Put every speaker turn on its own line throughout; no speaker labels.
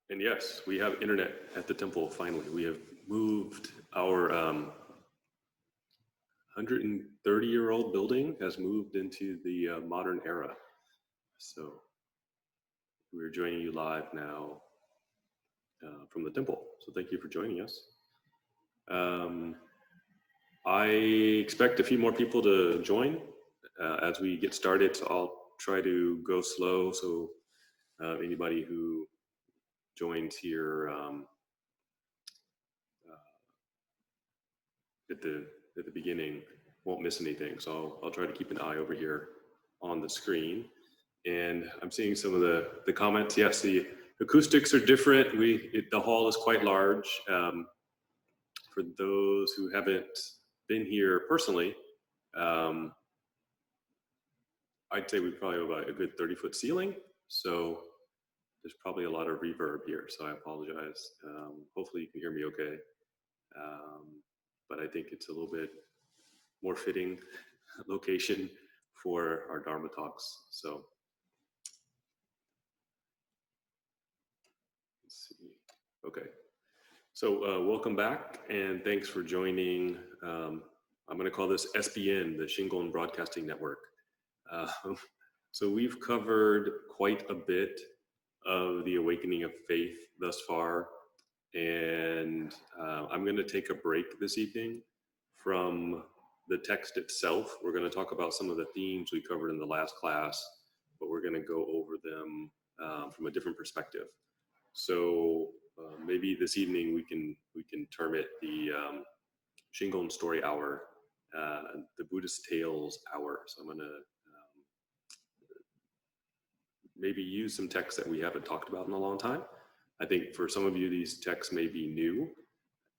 And yes, we have internet at the temple finally. We have moved our 130-year-old building has moved into the modern era. So we're joining you live now from the temple. So thank you for joining us. Um, I expect a few more people to join as we get started. So I'll try to go slow. So anybody who joins here at the beginning won't miss anything. So I'll try to keep an eye over here on the screen. And I'm seeing some of the comments. Yes, the acoustics are different. The hall is quite large. For those who haven't been here personally, um, I'd say we probably have about a good 30-foot ceiling. So there's probably a lot of reverb here. So I apologize. Hopefully you can hear me okay. But I think it's a little bit more fitting location for our Dharma talks. So let's see. Okay. So welcome back and thanks for joining. I'm going to call this SBN, the Shingon Broadcasting Network. Uh, so we've covered quite a bit of the awakening of faith thus far. And I'm going to take a break this evening from the text itself. We're going to talk about some of the themes we covered in the last class, but we're going to go over them from a different perspective. So maybe this evening we can term it the Shingon Story Hour, the Buddhist Tales Hour. So I'm going to maybe use some texts that we haven't talked about in a long time. I think for some of you, these texts may be new,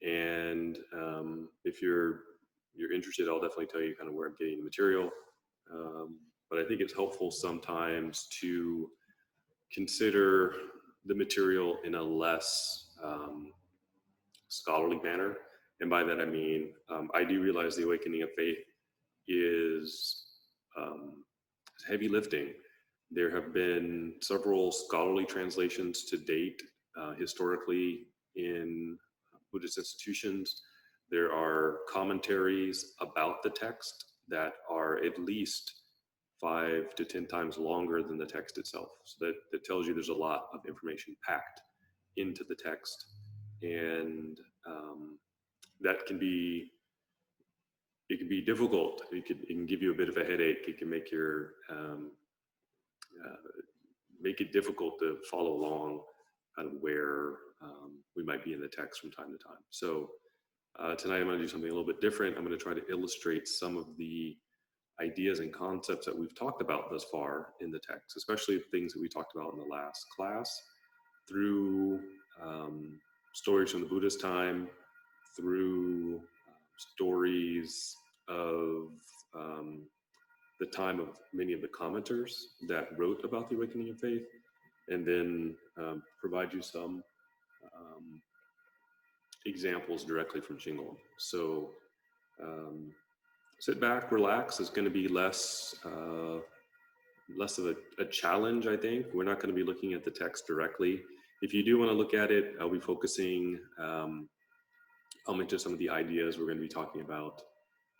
and if you're interested, I'll definitely tell you kind of where I'm getting the material. But I think it's helpful sometimes to consider the material in a less scholarly manner, and by that I mean I do realize the awakening of faith is heavy lifting. There have been several scholarly translations to date historically in Buddhist institutions. There are commentaries about the text that are at least 5 to 10 times longer than the text itself. So that tells you there's a lot of information packed into the text. And that can be, it can be difficult. It can give you a bit of a headache. It can make your make it difficult to follow along kind of where we might be in the text from time to time. So tonight I'm going to do something a little bit different. I'm going to try to illustrate some of the ideas and concepts that we've talked about thus far in the text, especially things that we talked about in the last class, through stories from the Buddha's time, through stories of the time of many of the commenters that wrote about the awakening of faith, and then provide you some examples directly from Shingon. So sit back, relax. It's going to be less of a challenge, I think. We're not going to be looking at the text directly. If you do want to look at it, I'll be focusing. I'll mention some of the ideas we're going to be talking about,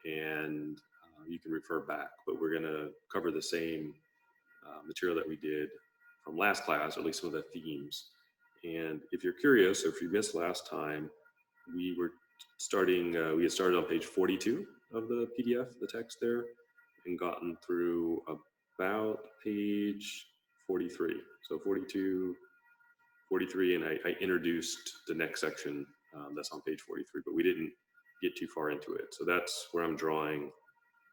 and you can refer back. But we're going to cover the same material that we did from last class, or at least some of the themes. And if you're curious, or if you missed last time, we were starting, we had started on page 42 of the PDF, the text there, and gotten through about page 43. So 42, 43, and I introduced the next section that's on page 43, but we didn't get too far into it. So that's where I'm drawing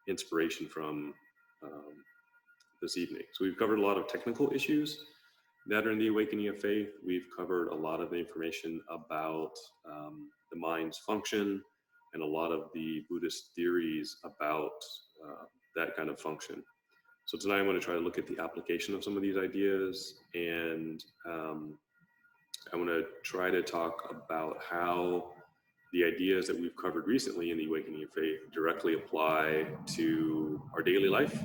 inspiration from this evening. So we've covered a lot of technical issues that are in the awakening of faith. We've covered a lot of the information about the mind's function and a lot of the Buddhist theories about that kind of function. So tonight I'm going to try to look at the application of some of these ideas, and I want to try to talk about how the ideas that we've covered recently in the awakening of faith directly apply to our daily life,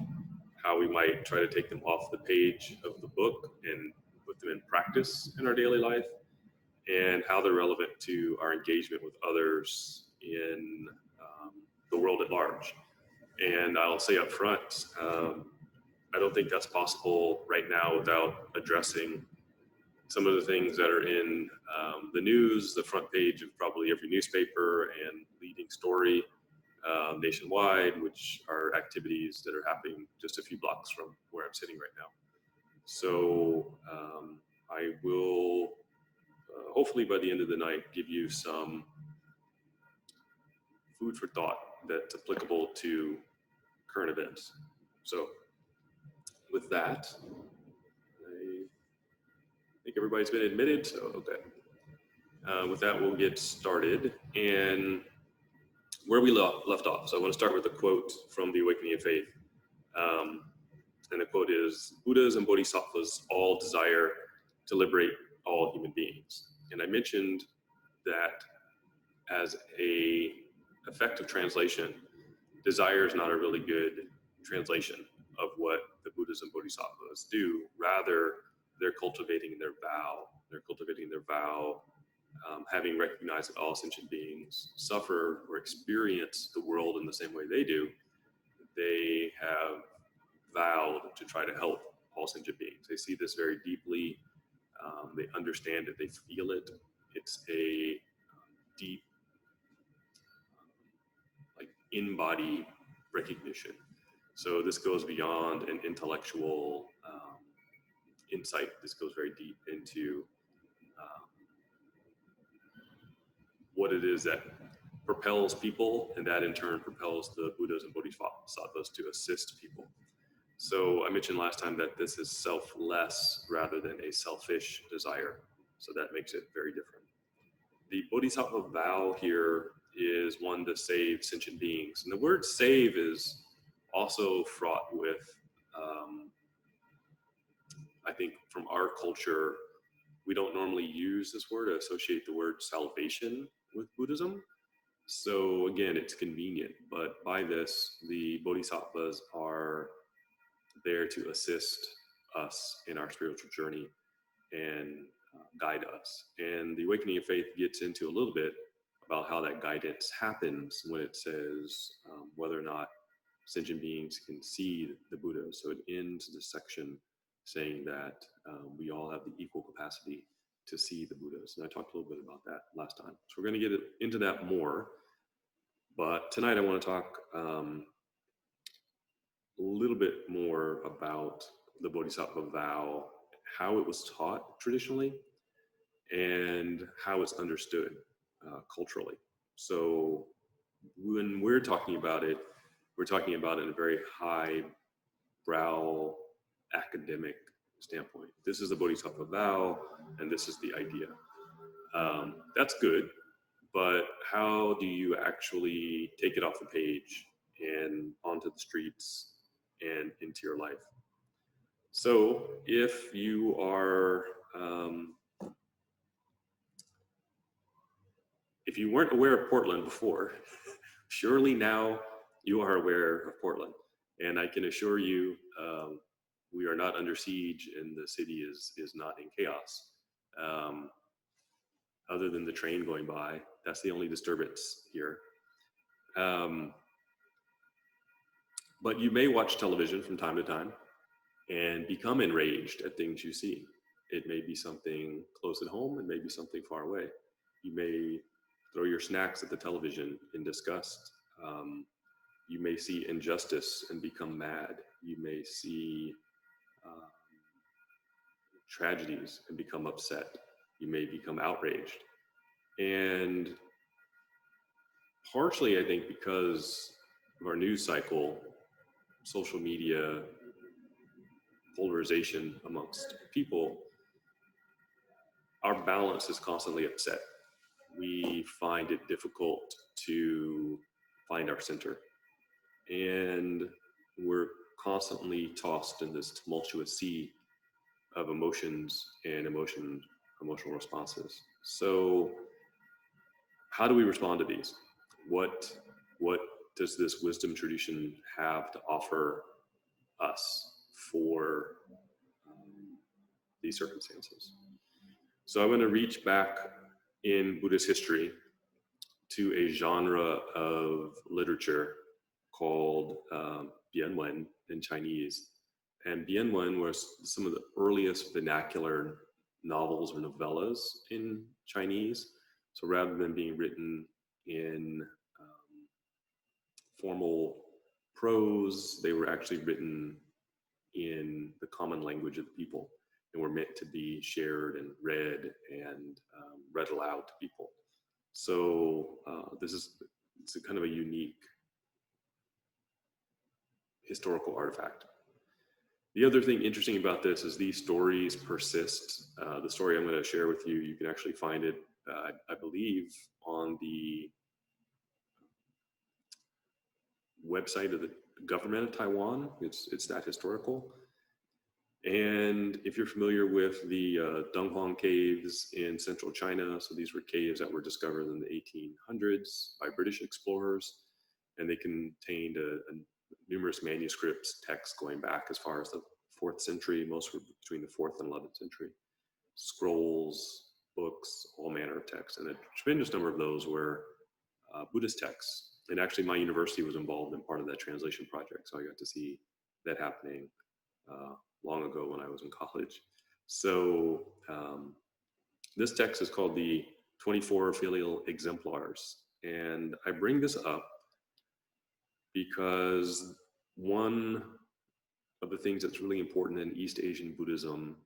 how we might try to take them off the page of the book and put them in practice in our daily life, and how they're relevant to our engagement with others in the world at large. And I'll say up front, I don't think that's possible right now without addressing some of the things that are in the news, the front page of probably every newspaper and leading story nationwide, which are activities that are happening just a few blocks from where I'm sitting right now. So I will hopefully by the end of the night give you some food for thought that's applicable to current events. So with that, I think everybody's been admitted, so okay. With that, we'll get started. And where we left off. So I want to start with a quote from The Awakening of Faith. And the quote is, Buddhas and Bodhisattvas all desire to liberate all human beings. And I mentioned that as a effective translation, desire is not a really good translation of what the Buddhas and Bodhisattvas do. Rather, they're cultivating their vow. They're cultivating their vow, having recognized that all sentient beings suffer or experience the world in the same way they do. They have vowed to try to help all sentient beings. They see this very deeply. They understand it. They feel it. It's a deep, like in-body recognition. So this goes beyond an intellectual insight. This goes very deep into what it is that propels people, and that in turn propels the Buddhas and Bodhisattvas to assist people. So I mentioned last time that this is selfless rather than a selfish desire. So that makes it very different. The Bodhisattva vow here is one to save sentient beings. And the word save is also fraught with, I think from our culture, we don't normally use this word to associate the word salvation with Buddhism. So again, it's convenient, but by this, the Bodhisattvas are there to assist us in our spiritual journey and guide us. And the Awakening of Faith gets into a little bit about how that guidance happens when it says whether or not sentient beings can see the Buddha. So it ends the section saying that we all have the equal capacity to see the Buddhas. And I talked a little bit about that last time. So we're going to get into that more. But tonight I want to talk a little bit more about the Bodhisattva vow, how it was taught traditionally, and how it's understood culturally. So when we're talking about it, we're talking about it in a very high brow academic standpoint. This is the Bodhisattva vow, and this is the idea. That's good, but how do you actually take it off the page and onto the streets and into your life? So if you are, if you weren't aware of Portland before, surely now you are aware of Portland. And I can assure you, we are not under siege and the city is not in chaos. Other than the train going by, that's the only disturbance here. But you may watch television from time to time and become enraged at things you see. It may be something close at home, it may be something far away. You may throw your snacks at the television in disgust. You may see injustice and become mad. You may see tragedies and become upset. You may become outraged. And partially, I think, because of our news cycle, social media, polarization amongst people, our balance is constantly upset. We find it difficult to find our center. And we're constantly tossed in this tumultuous sea of emotions and emotional responses. So how do we respond to these? What does this wisdom tradition have to offer us for these circumstances? So I'm going to reach back in Buddhist history to a genre of literature called Bianwen in Chinese. And Bianwen was some of the earliest vernacular novels or novellas in Chinese. So rather than being written in formal prose, they were actually written in the common language of the people and were meant to be shared and read aloud to people. So it's a kind of a unique historical artifact. The other thing interesting about this is these stories persist. The story I'm going to share with you, you can actually find it, I believe, on the website of the government of Taiwan. It's that historical. And if you're familiar with the Dunhuang caves in central China, so these were caves that were discovered in the 1800s by British explorers, and they contained numerous manuscripts, texts going back as far as the 4th century. Most were between the 4th and 11th century. Scrolls, books, all manner of texts, and a tremendous number of those were Buddhist texts. And actually, my university was involved in part of that translation project, so I got to see that happening long ago when I was in college. So this text is called the 24 Filial Exemplars. And I bring this up because one of the things that's really important in East Asian Buddhism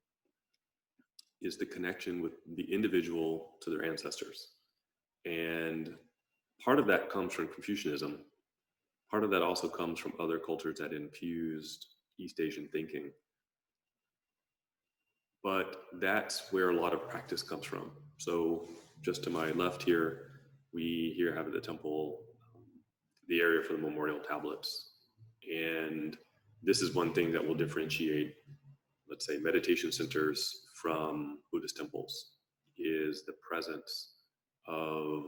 is the connection with the individual to their ancestors. And part of that comes from Confucianism. Part of that also comes from other cultures that infused East Asian thinking. But that's where a lot of practice comes from. So just to my left here, we here have at the temple the area for the memorial tablets. And this is one thing that will differentiate, let's say, meditation centers from Buddhist temples, is the presence of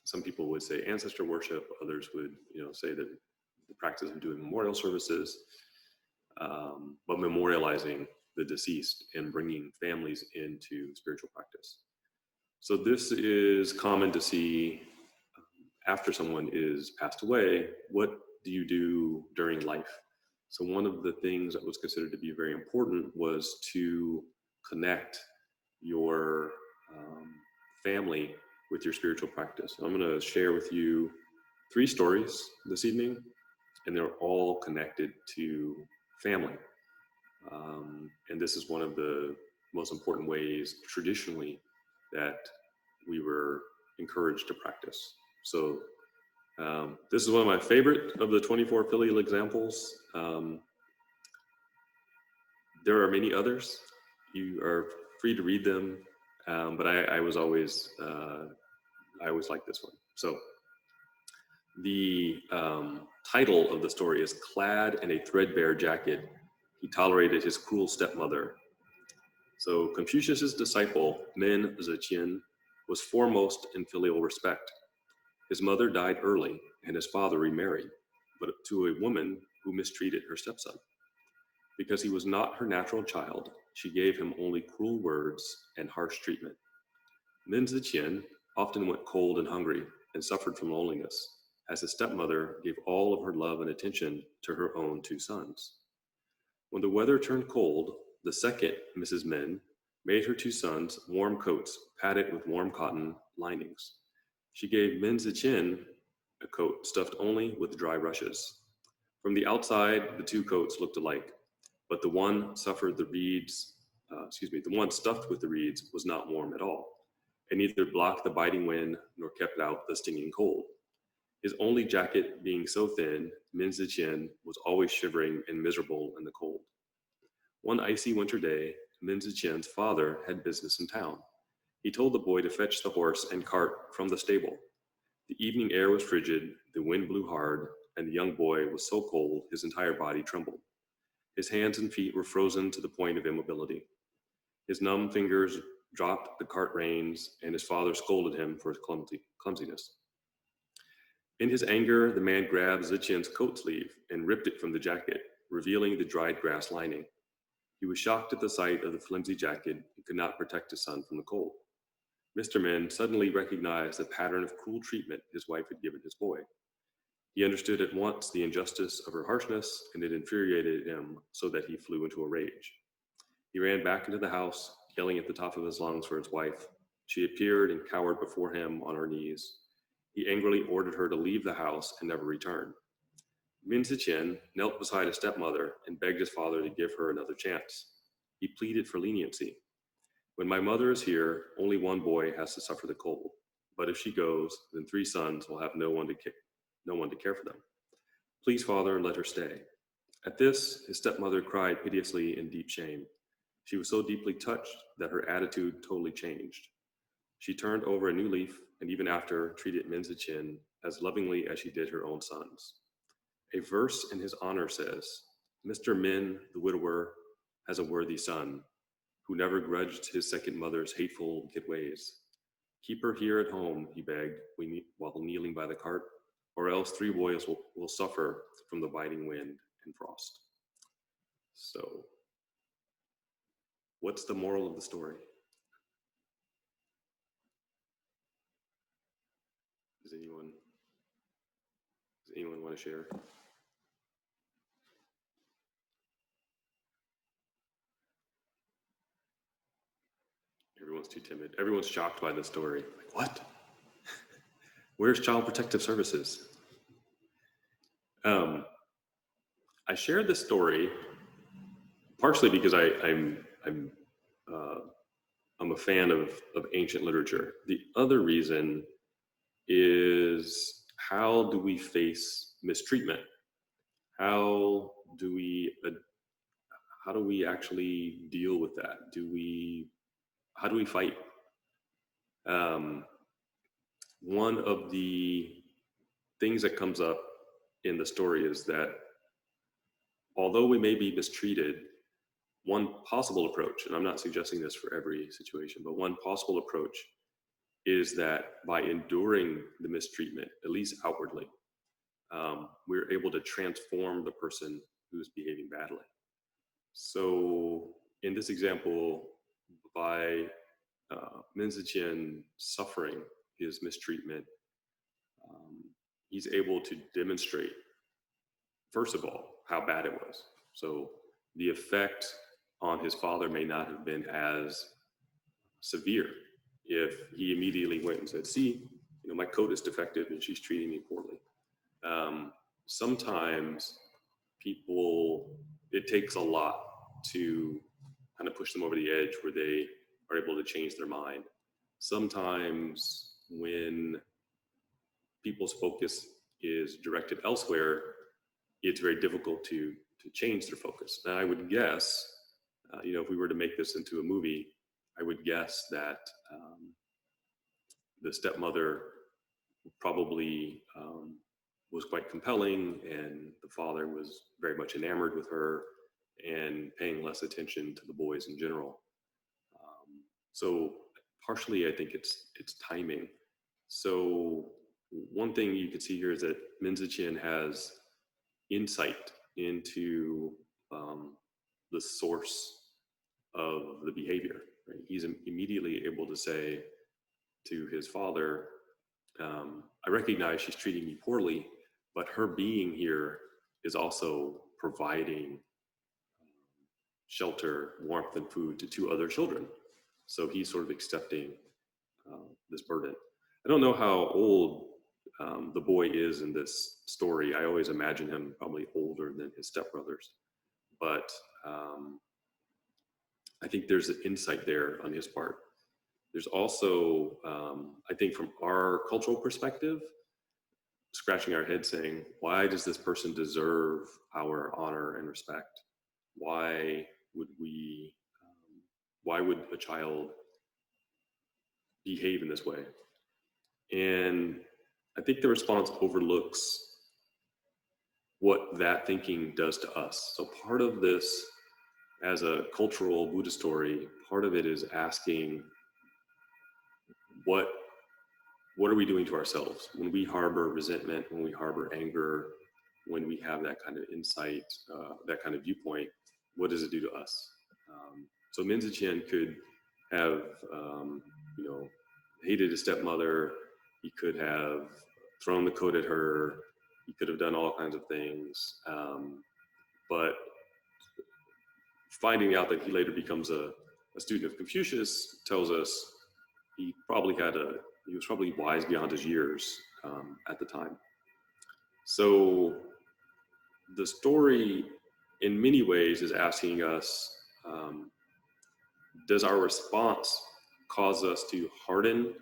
some people would say ancestor worship, others would say that the practice of doing memorial services, but memorializing the deceased and bringing families into spiritual practice. So this is common to see after someone is passed away. What do you do during life? So one of the things that was considered to be very important was to connect your family with your spiritual practice. I'm going to share with you 3 stories this evening, and they're all connected to family. And this is one of the most important ways traditionally that we were encouraged to practice. So this is one of my favorite of the 24 filial examples. There are many others. You are free to read them, but I always like this one. So the title of the story is "Clad in a Threadbare Jacket, He Tolerated His Cruel Stepmother." So Confucius's disciple, Min Ziqian, was foremost in filial respect. His mother died early and his father remarried, but to a woman who mistreated her stepson. Because he was not her natural child, she gave him only cruel words and harsh treatment. Min Ziqian often went cold and hungry and suffered from loneliness, as his stepmother gave all of her love and attention to her own 2 sons. When the weather turned cold, the second Mrs. Min made her 2 sons warm coats padded with warm cotton linings. She gave Min Ziqian a coat stuffed only with dry rushes. From the outside, the 2 coats looked alike, but the one stuffed with the reeds was not warm at all, and neither blocked the biting wind nor kept out the stinging cold. His only jacket being so thin, Min Ziqian was always shivering and miserable in the cold. One icy winter day, Min Ziqian's father had business in town. He told the boy to fetch the horse and cart from the stable. The evening air was frigid, the wind blew hard, and the young boy was so cold his entire body trembled. His hands and feet were frozen to the point of immobility. His numb fingers dropped the cart reins, and his father scolded him for his clumsiness. In his anger, the man grabbed Ziqian's coat sleeve and ripped it from the jacket, revealing the dried grass lining. He was shocked at the sight of the flimsy jacket and could not protect his son from the cold. Mr. Min suddenly recognized the pattern of cruel treatment his wife had given his boy. He understood at once the injustice of her harshness, and it infuriated him so that he flew into a rage. He ran back into the house, yelling at the top of his lungs for his wife. She appeared and cowered before him on her knees. He angrily ordered her to leave the house and never return. Min Zichen knelt beside his stepmother and begged his father to give her another chance. He pleaded for leniency. When my mother is here, only one boy has to suffer the cold. But if she goes, then three sons will have no one to care for them. Please, father, let her stay. At this, his stepmother cried piteously in deep shame. She was so deeply touched that her attitude totally changed. She turned over a new leaf and even after treated Min Zichen as lovingly as she did her own sons. A verse in his honor says, Mr. Min, the widower, has a worthy son who never grudged his second mother's hateful wicked ways. Keep her here at home, he begged, while kneeling by the cart, or else three boys will suffer from the biting wind and frost. So, what's the moral of the story? Does anyone want to share? Everyone's too timid. Everyone's shocked by the story. Like, what? Where's Child Protective Services? Um, I shared this story partially because uh, I'm a fan of ancient literature. The other reason is, how do we face mistreatment? How do we actually deal with that? How do we fight? Um, One of the things that comes up in the story is that although we may be mistreated, one possible approach, and I'm not suggesting this for every situation, but one possible approach is that by enduring the mistreatment, at least outwardly, we're able to transform the person who's behaving badly. So, in this example, by Min Ziqian suffering his mistreatment, um, he's able to demonstrate, first of all, how bad it was. So, the effect on his father may not have been as severe if he immediately went and said, "See, my coat is defective and she's treating me poorly." Sometimes people, it takes a lot to kind of push them over the edge where they are able to change their mind. Sometimes when people's focus is directed elsewhere, it's very difficult to change their focus. Now, I would guess, if we were to make this into a movie, I would guess that the stepmother probably was quite compelling, and the father was very much enamored with her and paying less attention to the boys in general. So partially, I think it's timing. So one thing you can see here is that Minzichian has insight into the source of the behavior. Right? He's immediately able to say to his father, I recognize she's treating me poorly, but her being here is also providing shelter, warmth, and food to two other children. So he's sort of accepting this burden. I don't know how old the boy is in this story. I always imagine him probably older than his stepbrothers, but I think there's an insight there on his part. There's also, I think, from our cultural perspective, scratching our head saying, why does this person deserve our honor and respect? Why would we, why would a child behave in this way? And I think the response overlooks what that thinking does to us. So part of this, as a cultural Buddhist story, part of it is asking, what are we doing to ourselves when we harbor resentment, when we harbor anger, when we have that kind of insight, that kind of viewpoint? What does it do to us? So Minzichian could have, hated his stepmother. He could have thrown the coat at her. He could have done all kinds of things. But finding out that he later becomes a student of Confucius tells us he was probably wise beyond his years at the time. So the story, in many ways, is asking us, does our response cause us to harden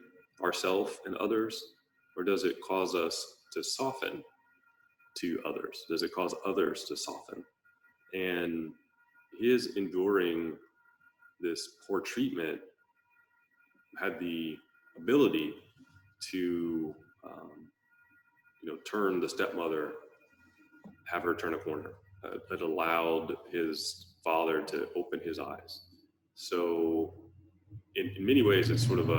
ourselves and others, or does it cause us to soften to others? Does it cause others to soften? And his enduring this poor treatment had the ability to, turn the stepmother, have her turn a corner. It allowed his father to open his eyes. So, in many ways, it's sort of we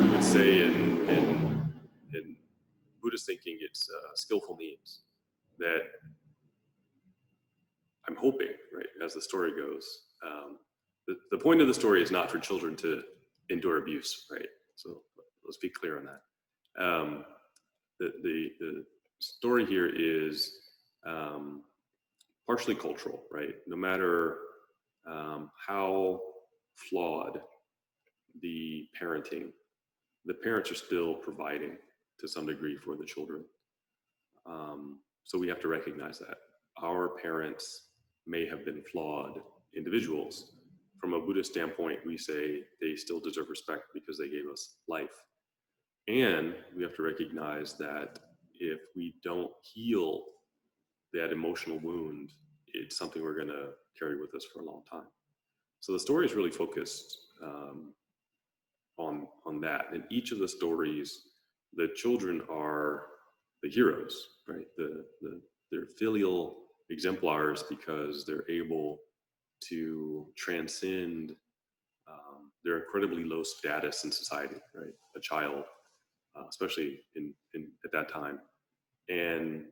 would say in Buddhist thinking, it's skillful means that I'm hoping, right, as the story goes. The point of the story is not for children to endure abuse, right? So let's be clear on that. The story here is partially cultural, right? No matter how flawed the parenting, the parents are still providing to some degree for the children. So we have to recognize that our parents may have been flawed individuals. From a Buddhist standpoint, we say they still deserve respect because they gave us life. And we have to recognize that if we don't heal that emotional wound, it's something we're going to carry with us for a long time. So the story is really focused on that. In each of the stories, the children are the heroes, right? They're filial exemplars because they're able to transcend their incredibly low status in society, right? A child, especially in at that time, and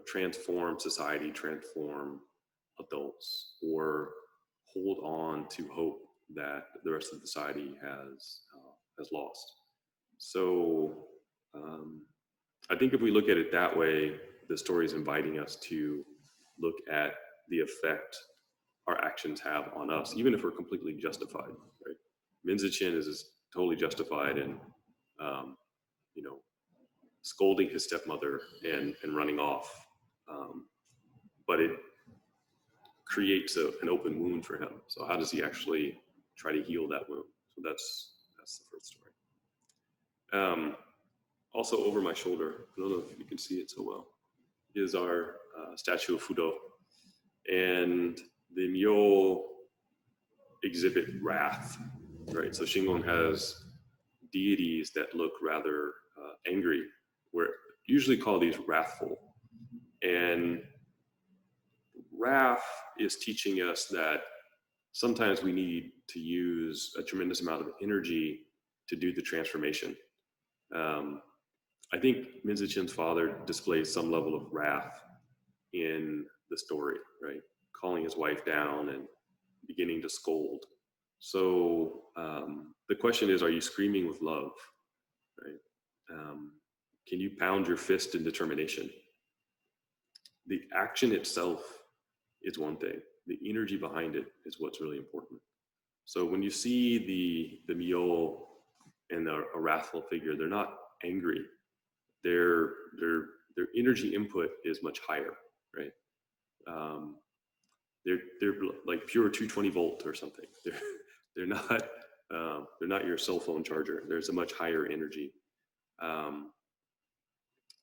transform society, transform adults, or hold on to hope that the rest of society has lost. So I think if we look at it that way, the story is inviting us to look at the effect our actions have on us, even if we're completely justified. Right? Minzi Chin is totally justified in, scolding his stepmother and running off, but it creates an open wound for him. So how does he actually try to heal that wound? So that's the first story. Also over my shoulder, I don't know if you can see it so well, is our statue of Fudo. And the Myo exhibit wrath, right? So Shingon has deities that look rather angry. We're usually call these wrathful. And wrath is teaching us that sometimes we need to use a tremendous amount of energy to do the transformation. I think Minzi Chin's father displays some level of wrath in the story, right? Calling his wife down and beginning to scold. So the question is, are you screaming with love, right? Can you pound your fist in determination? The action itself is one thing. The energy behind it is what's really important. So when you see the Myo and a wrathful figure, they're not angry. Their energy input is much higher, right? They're like pure 220 volt or something. They're not your cell phone charger. There's a much higher energy.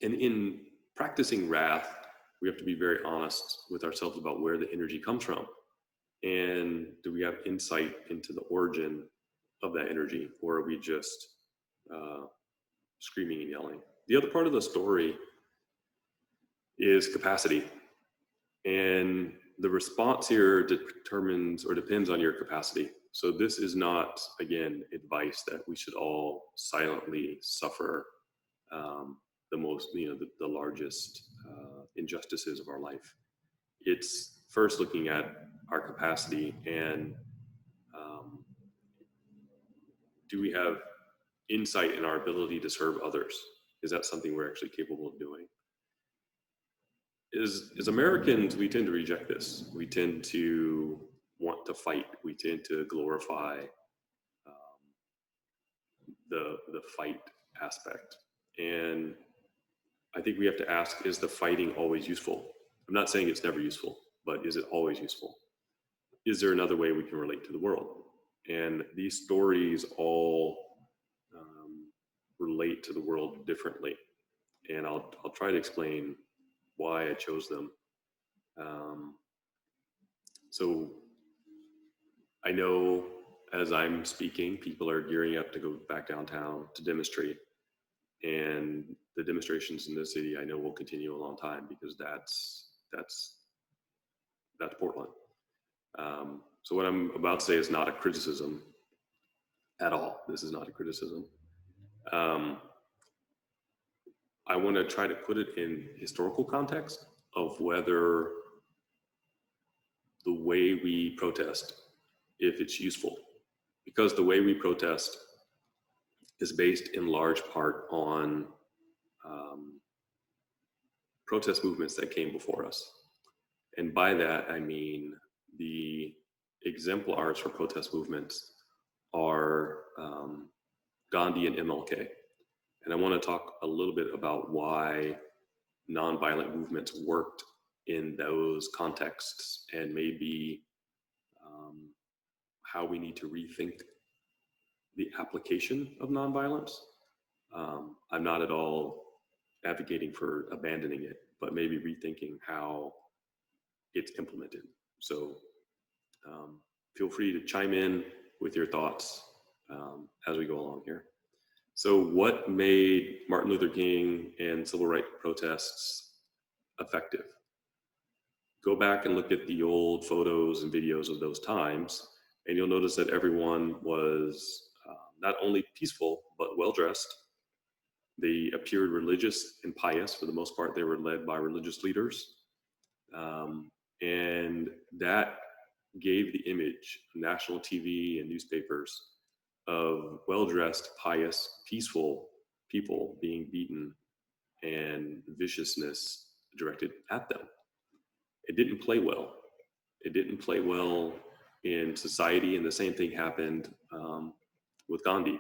And in practicing wrath, we have to be very honest with ourselves about where the energy comes from. And do we have insight into the origin of that energy, or are we just screaming and yelling? The other part of the story is capacity. And the response here determines or depends on your capacity. So this is not, again, advice that we should all silently suffer the largest injustices of our life. It's first looking at our capacity and do we have insight in our ability to serve others? Is that something we're actually capable of doing? As Americans, we tend to reject this. We tend to want to fight. We tend to glorify the fight aspect. And I think we have to ask, is the fighting always useful? I'm not saying it's never useful, but is it always useful? Is there another way we can relate to the world? And these stories all relate to the world differently. And I'll try to explain why I chose them. So I know as I'm speaking, people are gearing up to go back downtown to demonstrate. And the demonstrations in this city, I know, will continue a long time because that's Portland. So what I'm about to say is not a criticism at all. This is not a criticism. I want to try to put it in historical context of whether the way we protest, if it's useful, because the way we protest is based in large part on protest movements that came before us. And by that, I mean the exemplars for protest movements are Gandhi and MLK. And I want to talk a little bit about why nonviolent movements worked in those contexts and maybe how we need to rethink the application of nonviolence. I'm not at all advocating for abandoning it, but maybe rethinking how it's implemented. So feel free to chime in with your thoughts as we go along here. So what made Martin Luther King and civil rights protests effective? Go back and look at the old photos and videos of those times, and you'll notice that everyone was not only peaceful, but well-dressed. They appeared religious and pious. For the most part, they were led by religious leaders. And that gave the image, national TV and newspapers, of well-dressed, pious, peaceful people being beaten and viciousness directed at them. It didn't play well. It didn't play well in society, and the same thing happened with Gandhi.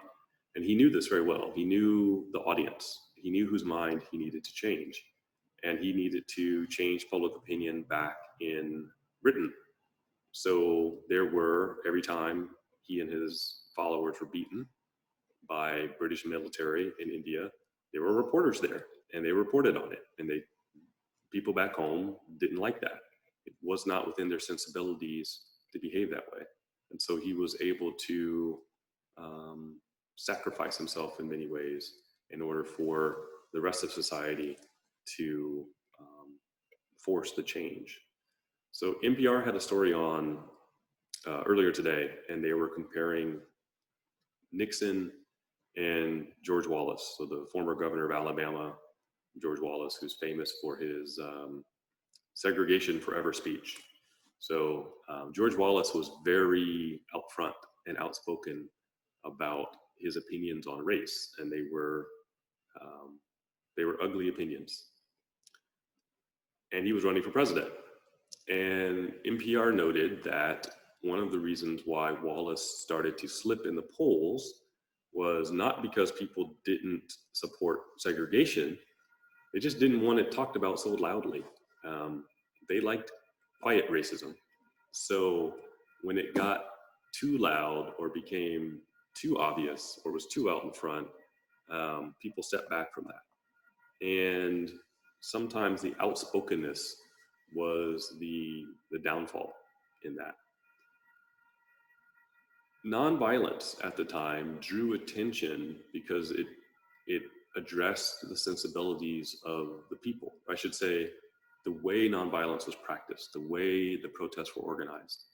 And he knew this very well. He knew the audience. He knew whose mind he needed to change. And he needed to change public opinion back in Britain. So there were, every time he and his followers were beaten by British military in India, there were reporters there, and they reported on it. And people back home didn't like that. It was not within their sensibilities to behave that way. And so he was able to sacrifice himself in many ways in order for the rest of society to force the change. So NPR had a story on earlier today, and they were comparing Nixon and George Wallace, so the former governor of Alabama, George Wallace, who's famous for his segregation forever speech. So George Wallace was very upfront and outspoken about his opinions on race, and they were ugly opinions. And he was running for president. And NPR noted that one of the reasons why Wallace started to slip in the polls was not because people didn't support segregation, they just didn't want it talked about so loudly. They liked quiet racism. So when it got too loud or became too obvious or was too out in front, people stepped back from that. And sometimes the outspokenness was the downfall in that. Nonviolence at the time drew attention because it addressed the sensibilities of the people. I should say, the way nonviolence was practiced, the way the protests were organized,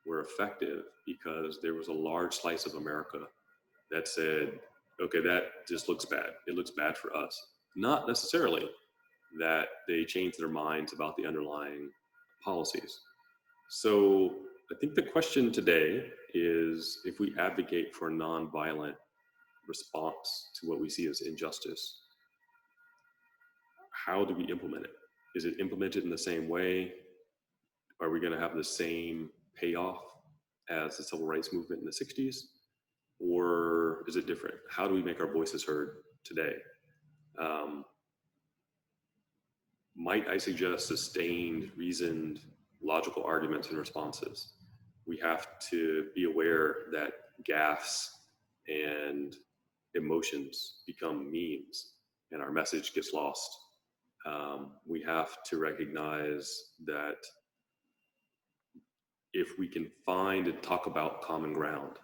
were effective because there was a large slice of America that said, okay, that just looks bad. It looks bad for us. Not necessarily that they changed their minds about the underlying policies. So I think the question today is, if we advocate for nonviolent response to what we see as injustice, how do we implement it? Is it implemented in the same way? Are we going to have the same payoff as the civil rights movement in the 60s? Or is it different? How do we make our voices heard today? Um, might I suggest sustained, reasoned, logical arguments and responses? We have to be aware that gaffes and emotions become memes and our message gets lost. We have to recognize that if we can find and talk about common ground,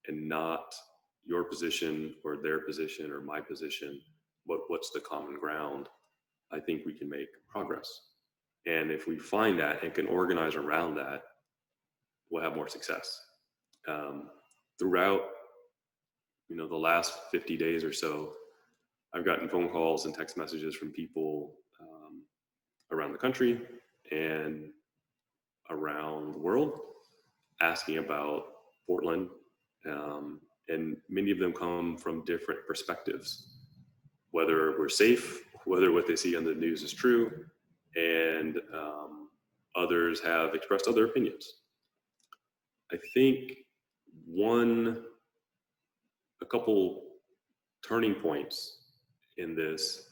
and not your position or their position or my position, what's the common ground, I think we can make progress. And if we find that and can organize around that, we'll have more success. Throughout, the last 50 days or so, I've gotten phone calls and text messages from people around the country and around the world asking about Portland. And many of them come from different perspectives, whether we're safe, whether what they see on the news is true, and others have expressed other opinions. I think a couple turning points in this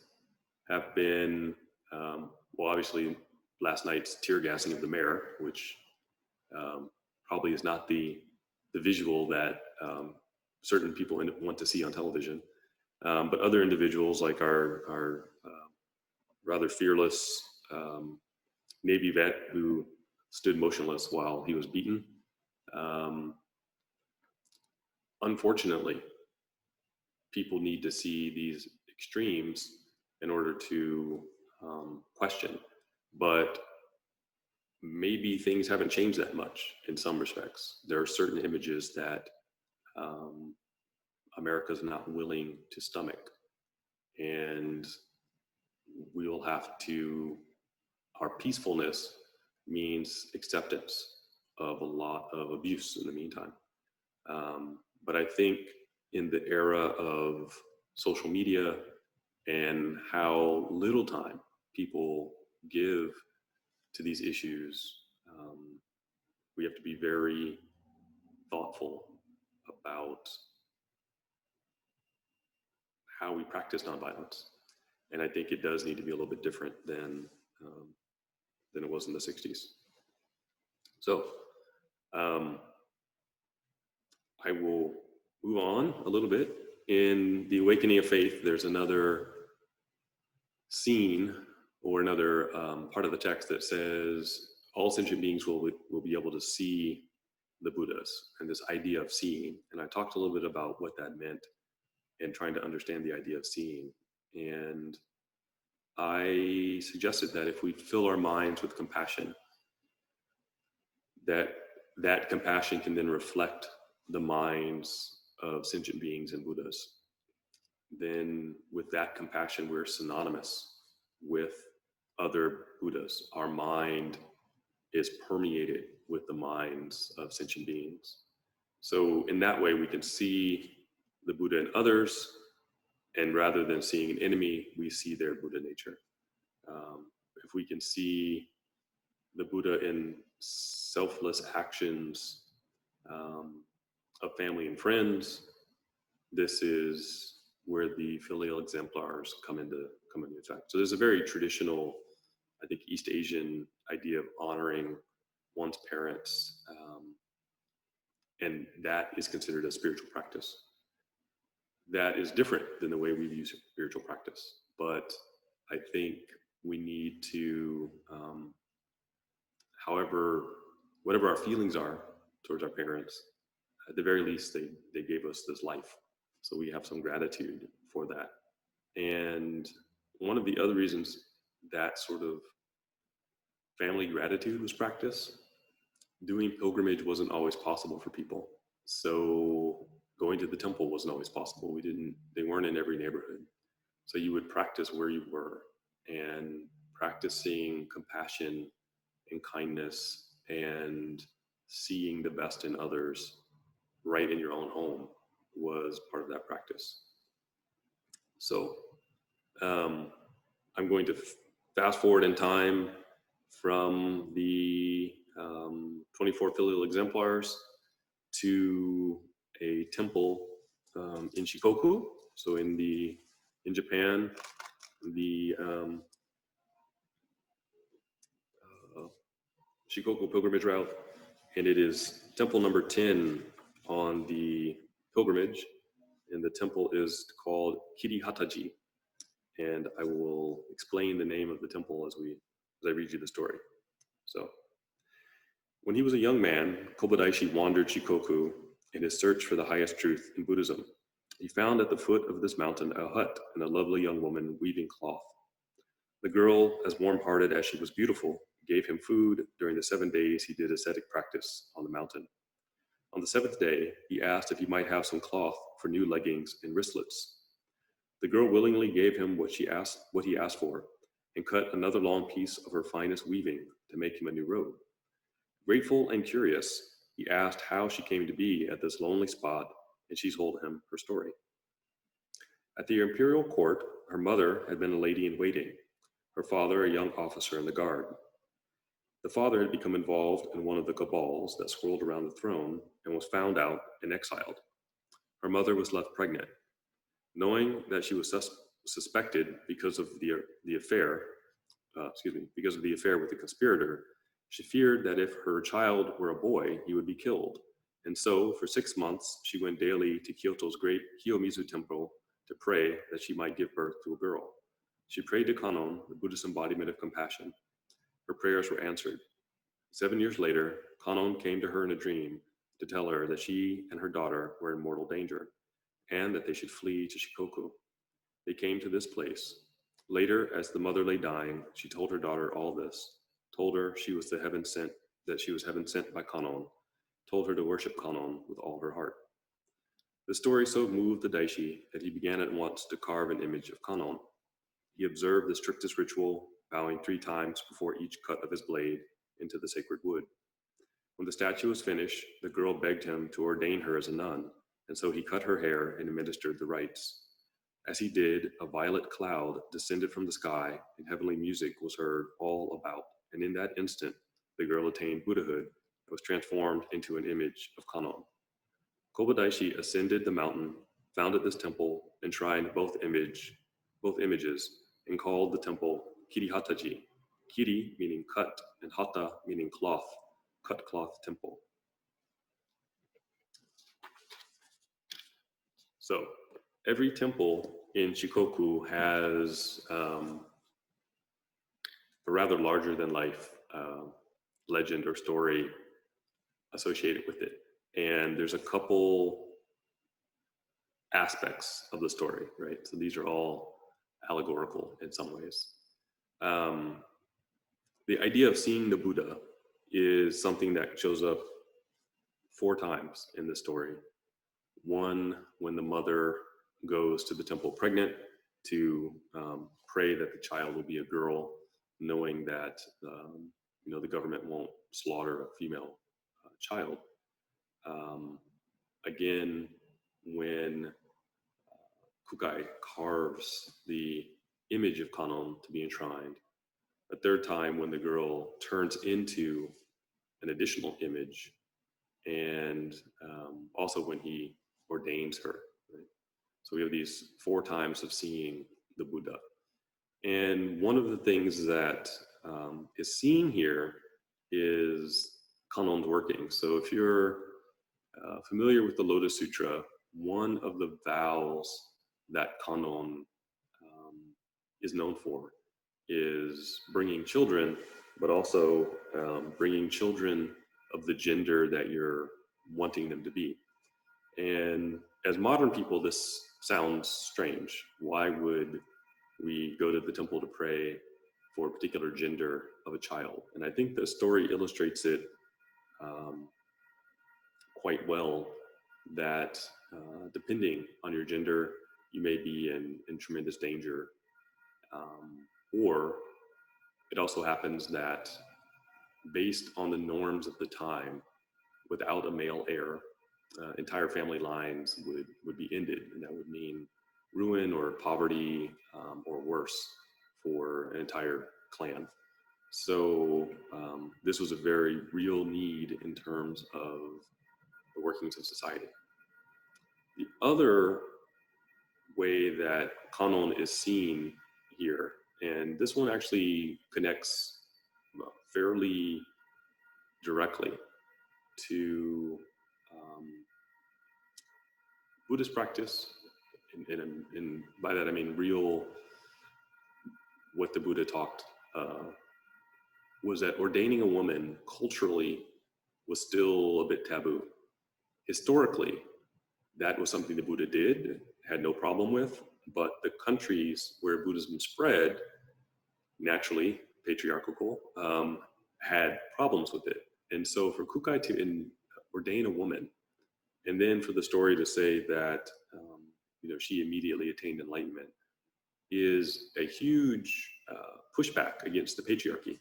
have been, well, obviously last night's tear gassing of the mayor, which probably is not the visual that certain people want to see on television. But other individuals like our rather fearless Navy vet who stood motionless while he was beaten. Unfortunately, people need to see these extremes in order to question. But maybe things haven't changed that much in some respects. There are certain images that America's not willing to stomach. And we will have to, our peacefulness means acceptance of a lot of abuse in the meantime. But I think in the era of social media and how little time people give to these issues, we have to be very thoughtful about how we practice nonviolence. And I think it does need to be a little bit different than it was in the 60s. So I will move on a little bit. In The Awakening of Faith, there's another scene or another part of the text that says all sentient beings will be able to see the Buddhas, and this idea of seeing. And I talked a little bit about what that meant and trying to understand the idea of seeing. And I suggested that if we fill our minds with compassion, that compassion can then reflect the minds of sentient beings and Buddhas. Then with that compassion, we're synonymous with other Buddhas. Our mind is permeated with the minds of sentient beings. So in that way, we can see the Buddha in others, and rather than seeing an enemy, we see their Buddha nature. If we can see the Buddha in selfless actions of family and friends, this is where the filial exemplars come into effect. So there's a very traditional, I think, East Asian idea of honoring one's parents, and that is considered a spiritual practice. That is different than the way we view spiritual practice, but I think we need to, whatever our feelings are towards our parents, at the very least, they gave us this life. So we have some gratitude for that. And one of the other reasons that sort of family gratitude was practiced, doing pilgrimage wasn't always possible for people. So going to the temple wasn't always possible. They weren't in every neighborhood. So you would practice where you were, and practicing compassion and kindness and seeing the best in others right in your own home was part of that practice. So I'm going to fast forward in time from the 24 filial exemplars to a temple in Shikoku. So in Japan, the Shikoku pilgrimage route, and it is temple number 10 on the pilgrimage, and the temple is called Kirihataji. And I will explain the name of the temple as I read you the story. So, when he was a young man, Kobadaishi wandered Shikoku in his search for the highest truth in Buddhism. He found at the foot of this mountain a hut and a lovely young woman weaving cloth. The girl, as warm-hearted as she was beautiful, gave him food during the 7 days he did ascetic practice on the mountain. On the 7th day, he asked if he might have some cloth for new leggings and wristlets. The girl willingly gave him what he asked for, and cut another long piece of her finest weaving to make him a new robe. Grateful and curious, he asked how she came to be at this lonely spot, and she told him her story. At the imperial court, her mother had been a lady in waiting, her father a young officer in the guard. The father had become involved in one of the cabals that swirled around the throne and was found out and exiled. Her mother was left pregnant. Knowing that she was suspected because of the affair, because of the affair with the conspirator, she feared that if her child were a boy, he would be killed. And so, for 6 months, she went daily to Kyoto's great Kiyomizu temple to pray that she might give birth to a girl. She prayed to Kannon, the Buddhist embodiment of compassion. Her prayers were answered. 7 years later, Kannon came to her in a dream to tell her that she and her daughter were in mortal danger, and that they should flee to Shikoku. They came to this place. Later, as the mother lay dying, she told her daughter all this, told her she was heaven sent by Kannon, told her to worship Kannon with all her heart. The story so moved the Daishi that he began at once to carve an image of Kannon. He observed the strictest ritual, bowing 3 times before each cut of his blade into the sacred wood. When the statue was finished, the girl begged him to ordain her as a nun, and so he cut her hair and administered the rites. As he did, a violet cloud descended from the sky, and heavenly music was heard all about, and in that instant, the girl attained Buddhahood and was transformed into an image of Kannon. Kobadaishi ascended the mountain, founded this temple, enshrined both images, and called the temple Kirihataji. Kiri meaning cut, and hata meaning cloth, cut cloth temple. So every temple in Shikoku has a rather larger than life legend or story associated with it. And there's a couple aspects of the story, right? So these are all allegorical in some ways. The idea of seeing the Buddha is something that shows up 4 times in the story. One, when the mother goes to the temple pregnant to pray that the child will be a girl, knowing that the government won't slaughter a female child. Again, when Kukai carves the image of Kannon to be enshrined. A 3rd time when the girl turns into an additional image, and also when he ordains her. Right? So we have these 4 times of seeing the Buddha. And one of the things that is seen here is Kannon's working. So if you're familiar with the Lotus Sutra, one of the vows that Kannon is known for is bringing children, but also bringing children of the gender that you're wanting them to be. And as modern people, this sounds strange. Why would we go to the temple to pray for a particular gender of a child? And I think the story illustrates it quite well, that depending on your gender, you may be in tremendous danger. Or it also happens that based on the norms of the time, without a male heir, entire family lines would be ended, and that would mean ruin or poverty, or worse for an entire clan. So this was a very real need in terms of the workings of society. The other way that kanon is seen here, and this one actually connects fairly directly to Buddhist practice, and by that I mean real, what the Buddha talked, was that ordaining a woman culturally was still a bit taboo. Historically, that was something the Buddha did, had no problem with, but the countries where Buddhism spread, naturally patriarchal, had problems with it. And so for Kukai to ordain a woman, and then for the story to say that she immediately attained enlightenment, is a huge pushback against the patriarchy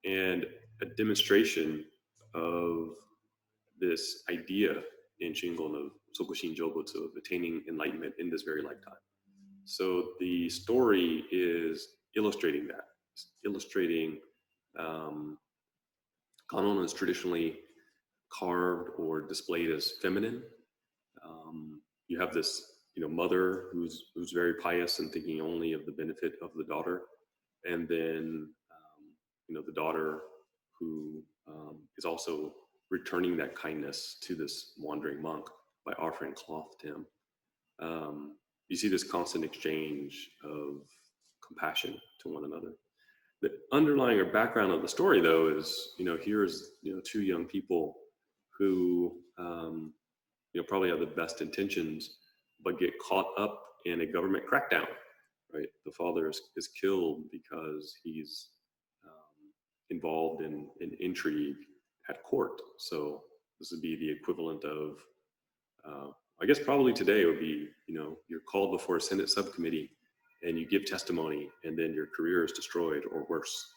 and a demonstration of this idea in Shingon of Sokushin Jobutsu, of attaining enlightenment in this very lifetime. So the story is illustrating that. It's illustrating kanon is traditionally carved or displayed as feminine. You have this, mother who's very pious and thinking only of the benefit of the daughter, and then the daughter who is also returning that kindness to this wandering monk by offering cloth to him. You see this constant exchange of compassion to one another. The underlying or background of the story, though, is here's two young people who probably have the best intentions, but get caught up in a government crackdown. Right, the father is killed because he's involved in intrigue at court. So this would be the equivalent of, I guess probably today would be, you're called before a Senate subcommittee and you give testimony, and then your career is destroyed or worse.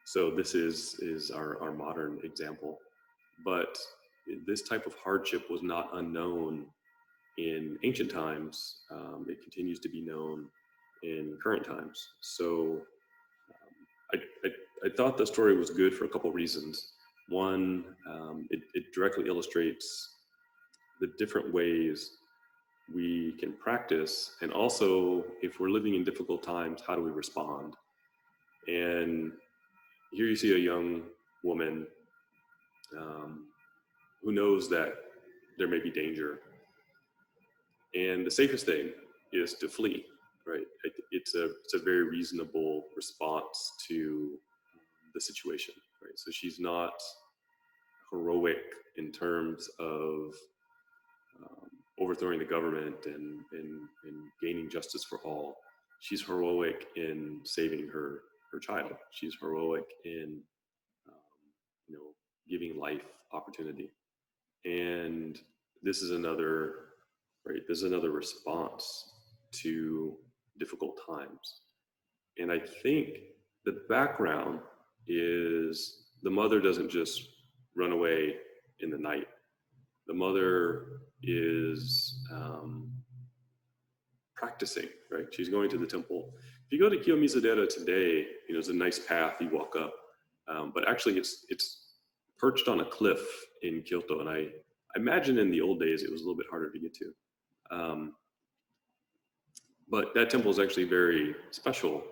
So this is our modern example. But this type of hardship was not unknown in ancient times. It continues to be known in current times. So I thought the story was good for a couple reasons. One, it directly illustrates the different ways we can practice, and also if we're living in difficult times, how do we respond? And here you see a young woman who knows that there may be danger, and the safest thing is to flee. Right? It's a very reasonable response to the situation. Right? So she's not heroic in terms of overthrowing the government and gaining justice for all. She's heroic in saving her child. She's heroic in giving life opportunity. And this is another response to difficult times. And I think the background is the mother doesn't just run away in the night. The mother is practicing, right? She's going to the temple. If you go to Kiyomizu-dera today, it's a nice path you walk up, but actually it's perched on a cliff in Kyoto, and I imagine in the old days it was a little bit harder to get to. But that temple is actually very special,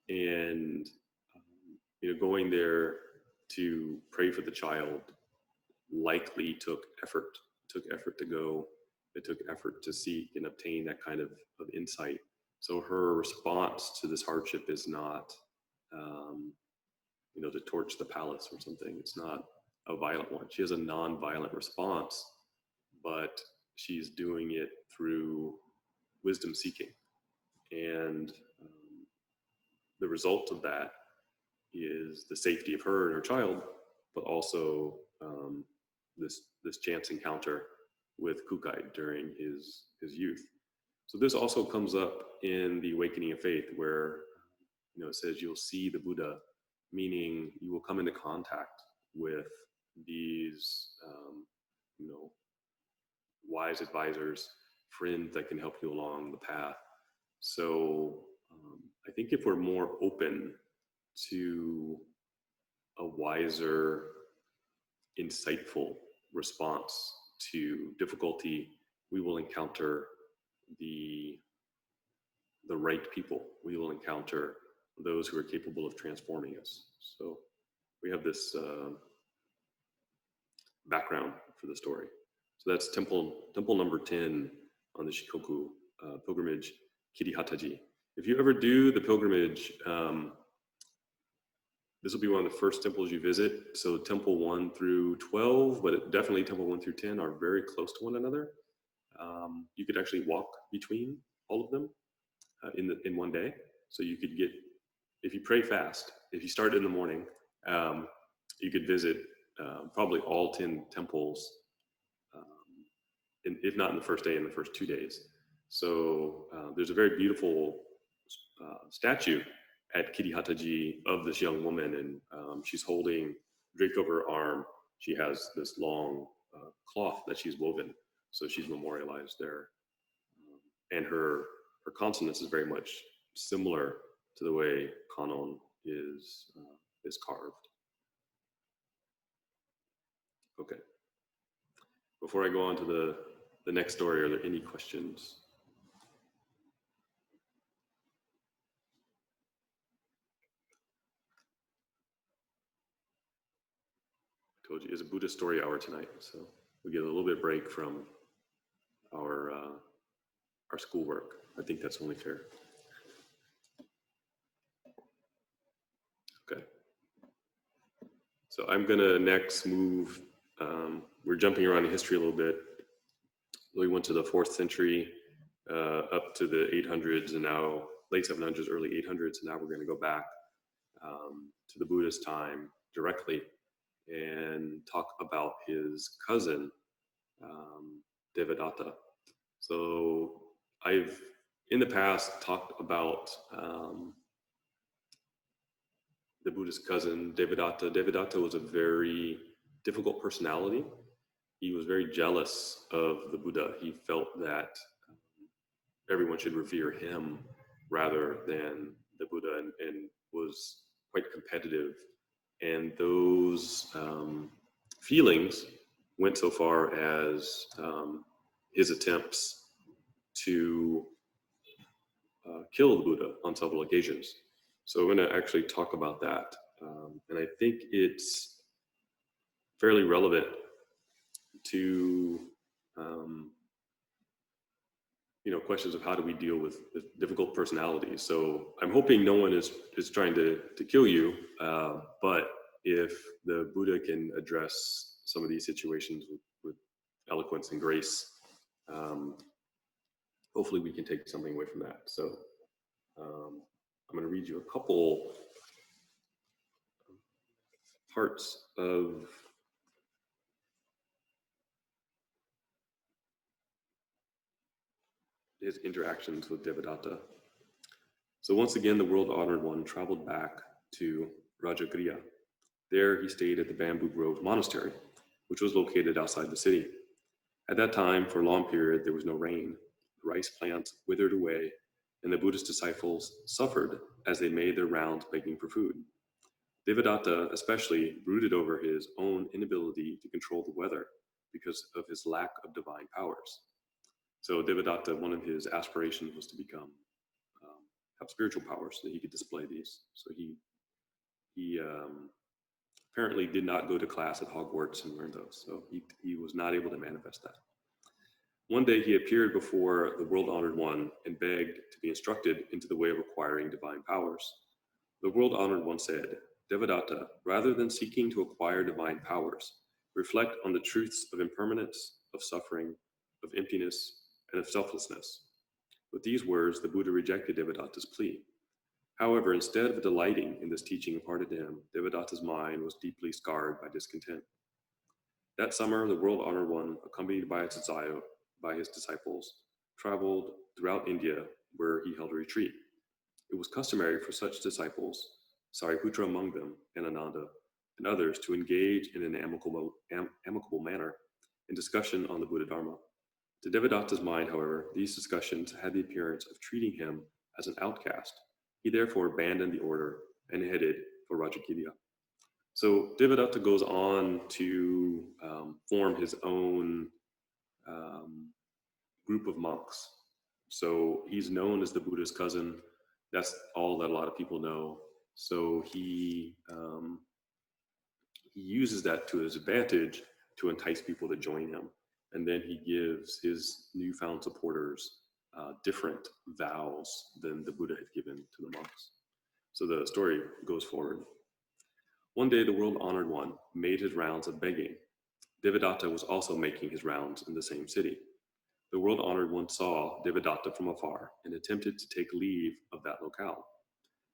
and going there to pray for the child likely took effort. It took effort to go. It took effort to seek and obtain that kind of insight. So her response to this hardship is not, to torch the palace or something. It's not a violent one. She has a non-violent response, but she's doing it through wisdom seeking. And the result of that is the safety of her and her child, but also this chance encounter with Kukai during his youth. So this also comes up in the Awakening of Faith, where it says you'll see the Buddha, meaning you will come into contact with these you know, wise advisors, friends that can help you along the path. So I think if we're more open to a wiser, insightful response to difficulty, we will encounter the the right people. We will encounter those who are capable of transforming us. So we have this background for the story. So that's temple number 10 on the Shikoku pilgrimage, Kirihataji. If you ever do the pilgrimage, this will be one of the first temples you visit. So temple 1 through 12, but definitely temple 1 through 10 are very close to one another. You could actually walk between all of them in one day. So you could get, if you pray fast, if you start in the morning, you could visit probably all 10 temples, if not in the first day, in the first 2 days. So there's a very beautiful statue at Kirihataji of this young woman, and she's holding, draped over her arm, she has this long cloth that she's woven. So she's memorialized there. And her consonants is very much similar to the way Kanon is carved. Okay. Before I go on to the next story, are there any questions? I told you it's a Buddhist story hour tonight, so we get a little bit break from our schoolwork. I think that's only fair. Okay. So I'm gonna next move. We're jumping around in history a little bit. We went to the 4th century, up to the 800s, and now late 700s, early 800s. And now we're going to go back to the Buddha's time directly and talk about his cousin, Devadatta. So I've in the past talked about the Buddha's cousin, Devadatta. Devadatta was a very difficult personality. He was very jealous of the Buddha. He felt that everyone should revere him rather than the Buddha, and was quite competitive. And those feelings went so far as his attempts to kill the Buddha on several occasions. So we're going to actually talk about that. And I think it's fairly relevant to questions of how do we deal with difficult personalities. So I'm hoping no one is trying to kill you, but if the Buddha can address some of these situations with eloquence and grace, hopefully we can take something away from that. So I'm going to read you a couple parts of his interactions with Devadatta. So once again, the world-honored one traveled back to Rajagriha. There he stayed at the Bamboo Grove Monastery, which was located outside the city. At that time, for a long period, there was no rain. The rice plants withered away, and the Buddhist disciples suffered as they made their rounds begging for food. Devadatta especially brooded over his own inability to control the weather because of his lack of divine powers. So Devadatta, one of his aspirations was to have spiritual powers so that he could display these. So he apparently did not go to class at Hogwarts and learn those. So he was not able to manifest that. One day he appeared before the world-honored one and begged to be instructed into the way of acquiring divine powers. The world-honored one said, Devadatta, rather than seeking to acquire divine powers, reflect on the truths of impermanence, of suffering, of emptiness, and of selflessness. With these words, the Buddha rejected Devadatta's plea. However, instead of delighting in this teaching imparted to him, Devadatta's mind was deeply scarred by discontent. That summer, the world-honored one, accompanied by his disciples, traveled throughout India, where he held a retreat. It was customary for such disciples, Sariputra among them, and Ananda, and others, to engage in an amicable manner and discussion on the Buddha Dharma. To Devadatta's mind, however, these discussions had the appearance of treating him as an outcast. He therefore abandoned the order and headed for Rajagiriya. So Devadatta goes on to form his own um, group of monks. So he's known as the Buddha's cousin. That's all that a lot of people know. So he uses that to his advantage to entice people to join him. And then he gives his newfound supporters different vows than the Buddha had given to the monks. So the story goes forward. One day, the world honored one made his rounds of begging. Devadatta was also making his rounds in the same city. The world honored one saw Devadatta from afar and attempted to take leave of that locale.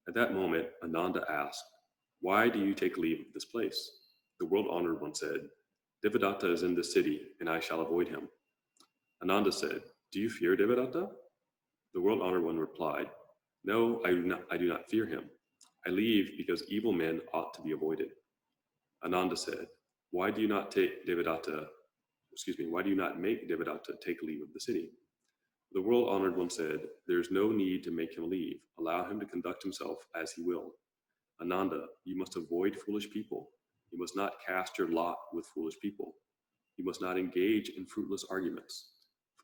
At that moment, Ananda asked, "Why do you take leave of this place?" The world honored one said, "Devadatta is in this city, and I shall avoid him." Ananda said, "Do you fear Devadatta?" The world honored one replied, "No, I do not fear him. I leave because evil men ought to be avoided." Ananda said, Why do you not make Devadatta take leave of the city?" The world honored one said, "There is no need to make him leave. Allow him to conduct himself as he will." Ananda, you must avoid foolish people. You must not cast your lot with foolish people. You must not engage in fruitless arguments.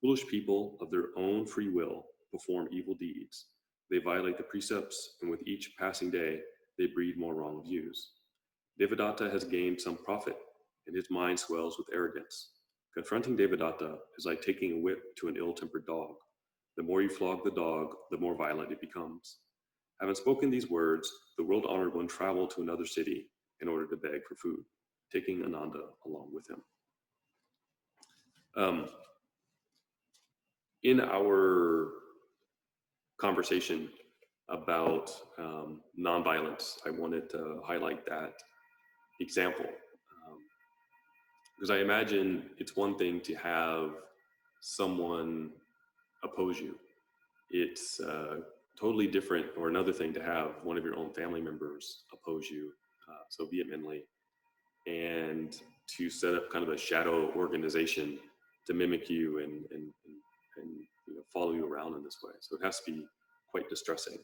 Foolish people, of their own free will, perform evil deeds. They violate the precepts, and with each passing day, they breed more wrong views. Devadatta has gained some profit, and his mind swells with arrogance. Confronting Devadatta is like taking a whip to an ill-tempered dog. The more you flog the dog, the more violent it becomes. Having spoken these words, the world honored one traveled to another city in order to beg for food, taking Ananda along with him. In our conversation about nonviolence, I wanted to highlight that example because I imagine it's one thing to have someone oppose you. It's totally different, or another thing to have one of your own family members oppose you so vehemently, and to set up kind of a shadow organization to mimic you and follow you around in this way. So it has to be quite distressing.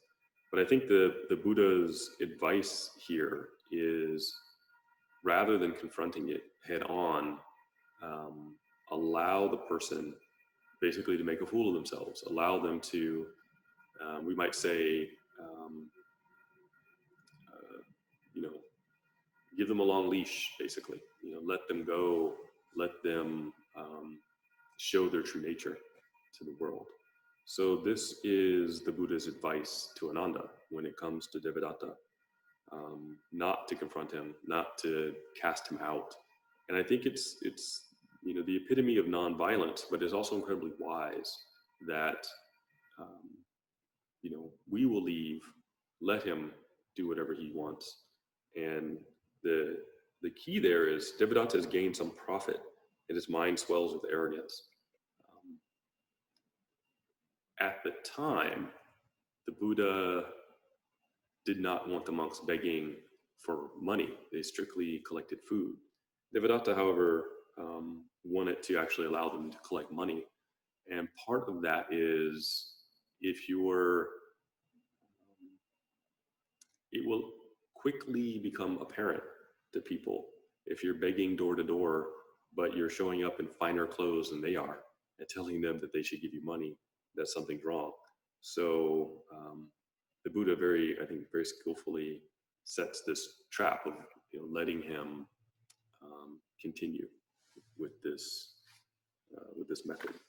But I think the Buddha's advice here is, rather than confronting it head on, allow the person basically to make a fool of themselves. Allow them to, we might say, give them a long leash, basically. Let them go, let them show their true nature to the world. So this is the Buddha's advice to Ananda when it comes to Devadatta. Not to confront him, not to cast him out. And I think it's the epitome of nonviolence, but it's also incredibly wise that we will leave, let him do whatever he wants. And the key there is Devadatta has gained some profit and his mind swells with arrogance. At the time, the Buddha did not want the monks begging for money. They strictly collected food. Devadatta, however, wanted to actually allow them to collect money. And part of that is it will quickly become apparent to people if you're begging door to door, but you're showing up in finer clothes than they are and telling them that they should give you money, that something's wrong. So the Buddha very skillfully sets this trap of letting him continue with this method.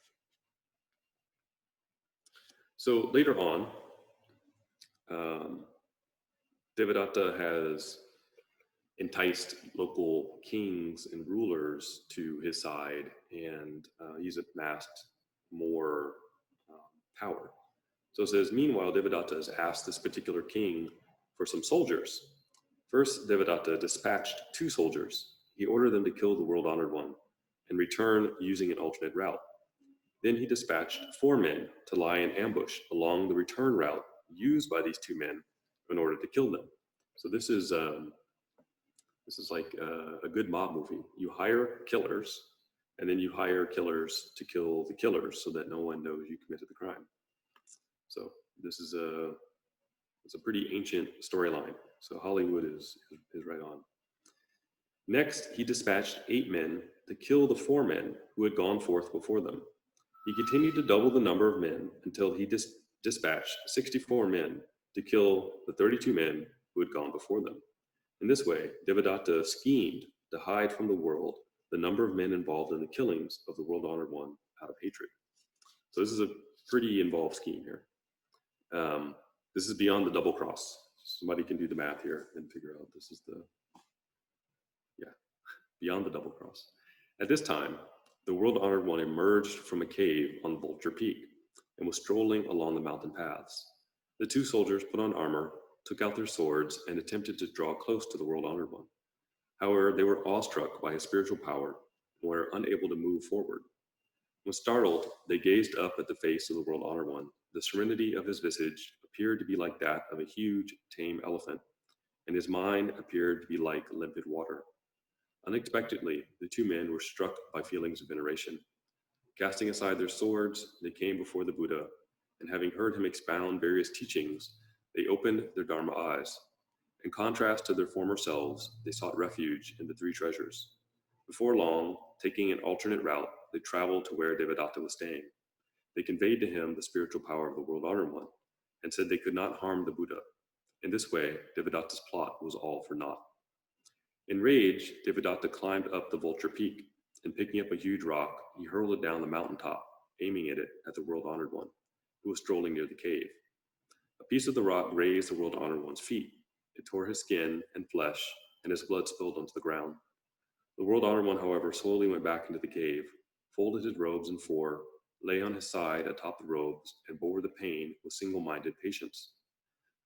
So later on, Devadatta has enticed local kings and rulers to his side, and he's amassed more power. So it says, meanwhile, Devadatta has asked this particular king for some soldiers. First, Devadatta dispatched 2 soldiers. He ordered them to kill the world-honored one and return using an alternate route. Then he dispatched 4 men to lie in ambush along the return route used by these 2 men in order to kill them. So this is like a good mob movie. You hire killers, and then you hire killers to kill the killers so that no one knows you committed the crime. So this is it's a pretty ancient storyline. So Hollywood is right on. Next, he dispatched 8 men to kill the 4 men who had gone forth before them. He continued to double the number of men until he dispatched 64 men to kill the 32 men who had gone before them. In this way, Devadatta schemed to hide from the world the number of men involved in the killings of the world honored one out of hatred. So this is a pretty involved scheme here. This is beyond the double cross. Somebody can do the math here and figure out this is beyond the double cross. At this time, the world honored one emerged from a cave on Vulture Peak and was strolling along the mountain paths. The 2 soldiers put on armor, took out their swords, and attempted to draw close to the world honored one. However, they were awestruck by his spiritual power and were unable to move forward. When startled, they gazed up at the face of the world honored one. The serenity of his visage appeared to be like that of a huge, tame elephant, and his mind appeared to be like limpid water. Unexpectedly, the 2 men were struck by feelings of veneration. Casting aside their swords, they came before the Buddha, and having heard him expound various teachings, they opened their Dharma eyes. In contrast to their former selves, they sought refuge in the 3 treasures. Before long, taking an alternate route, they traveled to where Devadatta was staying. They conveyed to him the spiritual power of the world honored one, and said they could not harm the Buddha. In this way, Devadatta's plot was all for naught. Enraged, Devadatta climbed up the Vulture Peak, and picking up a huge rock, he hurled it down the mountaintop, aiming it at the world honored one, who was strolling near the cave. A piece of the rock grazed the world honored one's feet. It tore his skin and flesh, and his blood spilled onto the ground. The world honored one, however, slowly went back into the cave, folded his robes in 4, lay on his side atop the robes, and bore the pain with single-minded patience.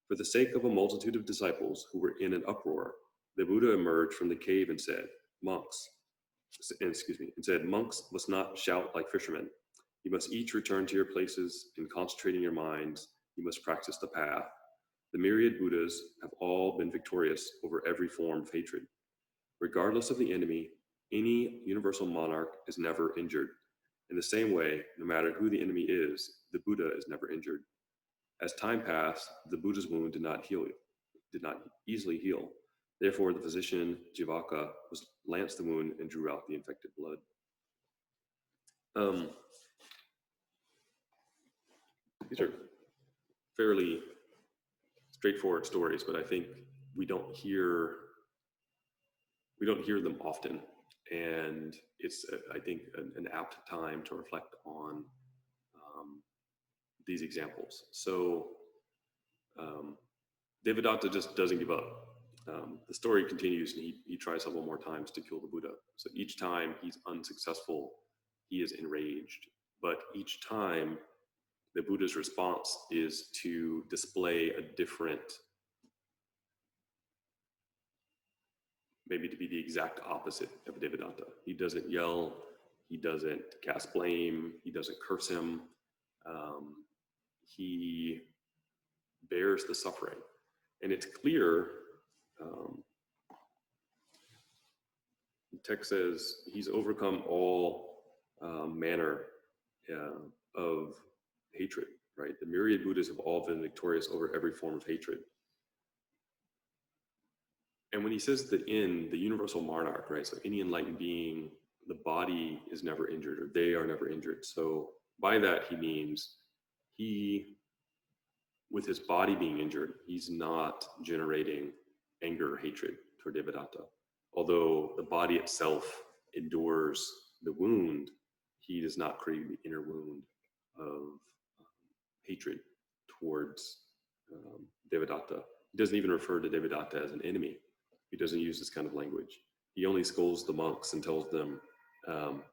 For the sake of a multitude of disciples who were in an uproar, the Buddha emerged from the cave and said, Monks must not shout like fishermen. You must each return to your places and concentrating your minds. You must practice the path. The myriad Buddhas have all been victorious over every form of hatred. Regardless of the enemy, any universal monarch is never injured. In the same way, no matter who the enemy is, the Buddha is never injured. As time passed, the Buddha's wound did not easily heal. Therefore, the physician Jivaka lanced the wound and drew out the infected blood. These are fairly straightforward stories, but I think we don't hear them often, and it's I think an apt time to reflect on these examples. So Devadatta just doesn't give up. The story continues, and he tries several more times to kill the Buddha. So each time he's unsuccessful, he is enraged. But each time, the Buddha's response is to display a different, maybe to be the exact opposite of Devadatta. He doesn't yell, he doesn't cast blame, he doesn't curse him. He bears the suffering. And it's clear, the text says, he's overcome all manner of hatred, right? The myriad Buddhas have all been victorious over every form of hatred. And when he says the universal monarch, right? So any enlightened being, the body is never injured, or they are never injured. So by that, he means with his body being injured, he's not generating anger or hatred toward Devadatta. Although the body itself endures the wound, he does not create the inner wound of hatred towards Devadatta. He doesn't even refer to Devadatta as an enemy. He doesn't use this kind of language. He only scolds the monks and tells them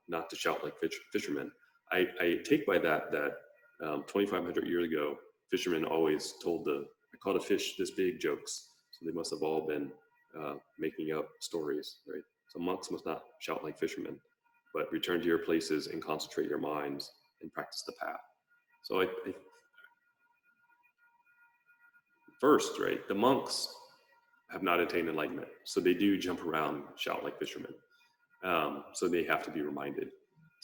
not to shout like fishermen. I take by that 2,500 years ago, fishermen always told I caught a fish this big jokes. So they must have all been making up stories, right? So monks must not shout like fishermen, but return to your places and concentrate your minds and practice the path. So first, right, the monks have not attained enlightenment. So they do jump around, shout like fishermen. So they have to be reminded.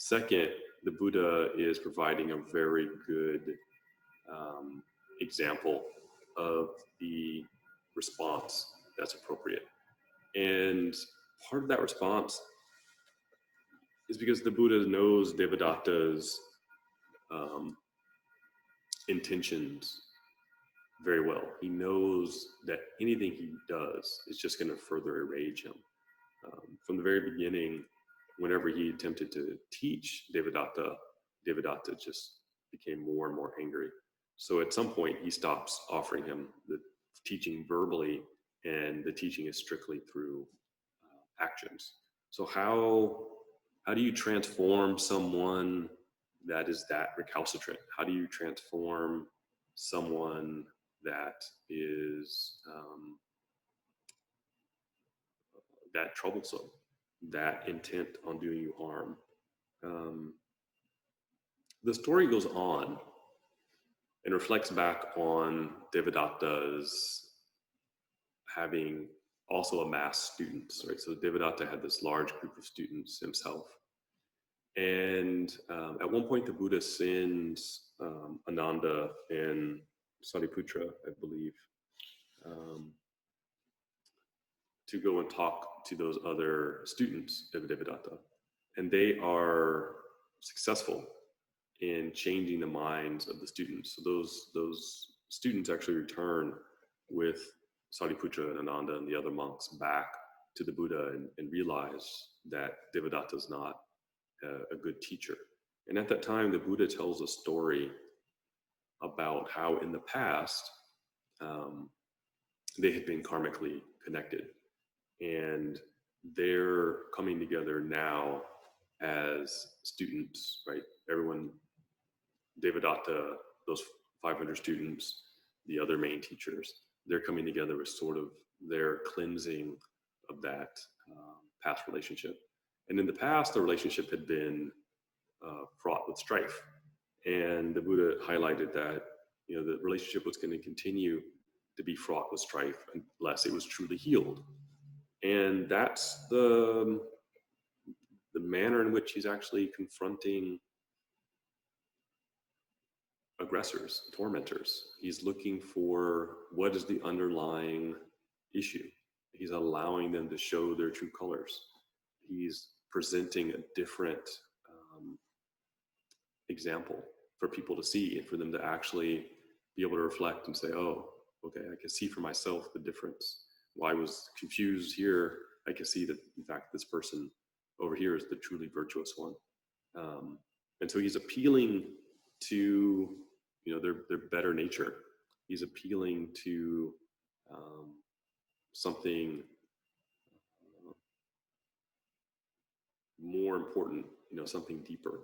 Second, the Buddha is providing a very good um, example of the response that's appropriate. And part of that response is because the Buddha knows Devadatta's um, intentions very well. He knows that anything he does is just going to further enrage him. From the very beginning, whenever he attempted to teach Devadatta, Devadatta just became more and more angry. So at some point, he stops offering him the teaching verbally, and the teaching is strictly through actions. So how do you transform someone that is that recalcitrant? How do you transform someone that is that troublesome, that intent on doing you harm? Um, the story goes on and reflects back on Devadatta's having also amassed students, right? So Devadatta had this large group of students himself. And at one point, the Buddha sends Ananda and Sariputra, I believe, um, to go and talk to those other students of Devadatta. And they are successful in changing the minds of the students. So those students actually return with Sariputra and Ananda and the other monks back to the Buddha and realize that Devadatta is not a good teacher. And at that time, the Buddha tells a story about how in the past um, they had been karmically connected, and they're coming together now as students, right? Everyone, Devadatta, those 500 students, the other main teachers, they're coming together as sort of their cleansing of that past relationship. And in the past, the relationship had been fraught with strife. And the Buddha highlighted that, the relationship was going to continue to be fraught with strife unless it was truly healed. And that's the manner in which he's actually confronting aggressors, tormentors. He's looking for what is the underlying issue. He's allowing them to show their true colors. He's presenting a different example for people to see and for them to actually be able to reflect and say, oh, okay, I can see for myself the difference. Well, I was confused here. I can see that, in fact, this person over here is the truly virtuous one. And so he's appealing to, their better nature. He's appealing to something more important, something deeper.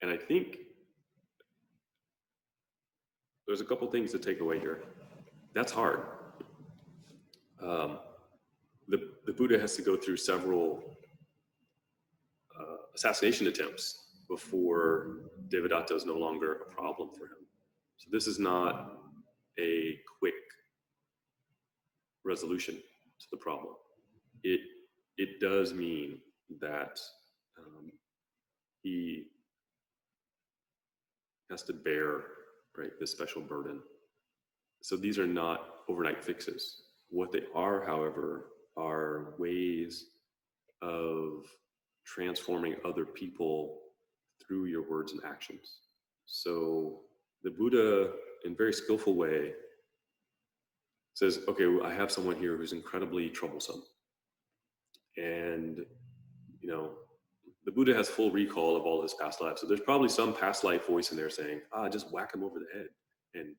And I think there's a couple things to take away here. That's hard. The Buddha has to go through several assassination attempts before Devadatta is no longer a problem for him. So this is not a quick resolution to the problem. It does mean that he has to bear, right, this special burden. So these are not overnight fixes. What they are, however, are ways of transforming other people through your words and actions. So the Buddha, in a very skillful way, says, okay, I have someone here who's incredibly troublesome. And, the Buddha has full recall of all his past lives. So there's probably some past life voice in there saying, just whack him over the head and,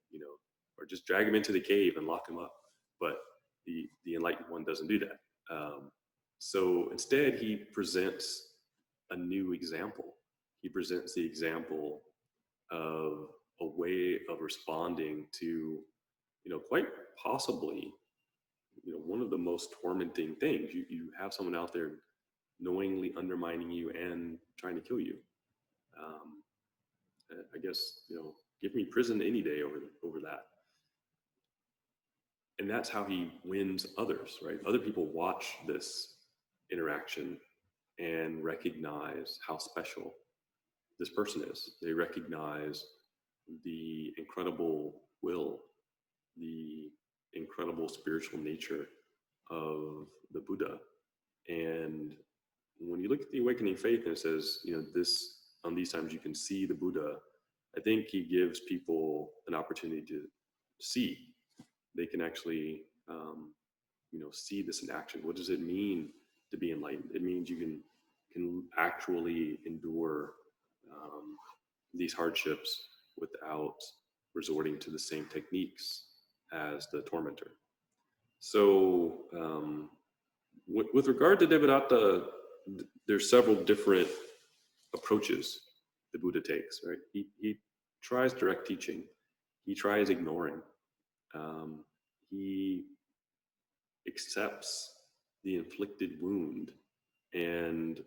or just drag him into the cave and lock him up. But the enlightened one doesn't do that. So instead, he presents a new example. He presents the example of a way of responding to, quite possibly, one of the most tormenting things. You have someone out there knowingly undermining you and trying to kill you. I guess, give me prison any day over that. And that's how he wins others, right? Other people watch this interaction and recognize how special this person is. They recognize the incredible will, the incredible spiritual nature of the Buddha. And when you look at the awakening faith and it says, this on these times you can see the Buddha, I think he gives people an opportunity to see. They can actually, see this in action. What does it mean to be enlightened? It means you can actually endure these hardships without resorting to the same techniques as the tormentor. So, with regard to Devadatta, there's several different approaches the Buddha takes. Right? He tries direct teaching. He tries ignoring. He accepts the inflicted wound and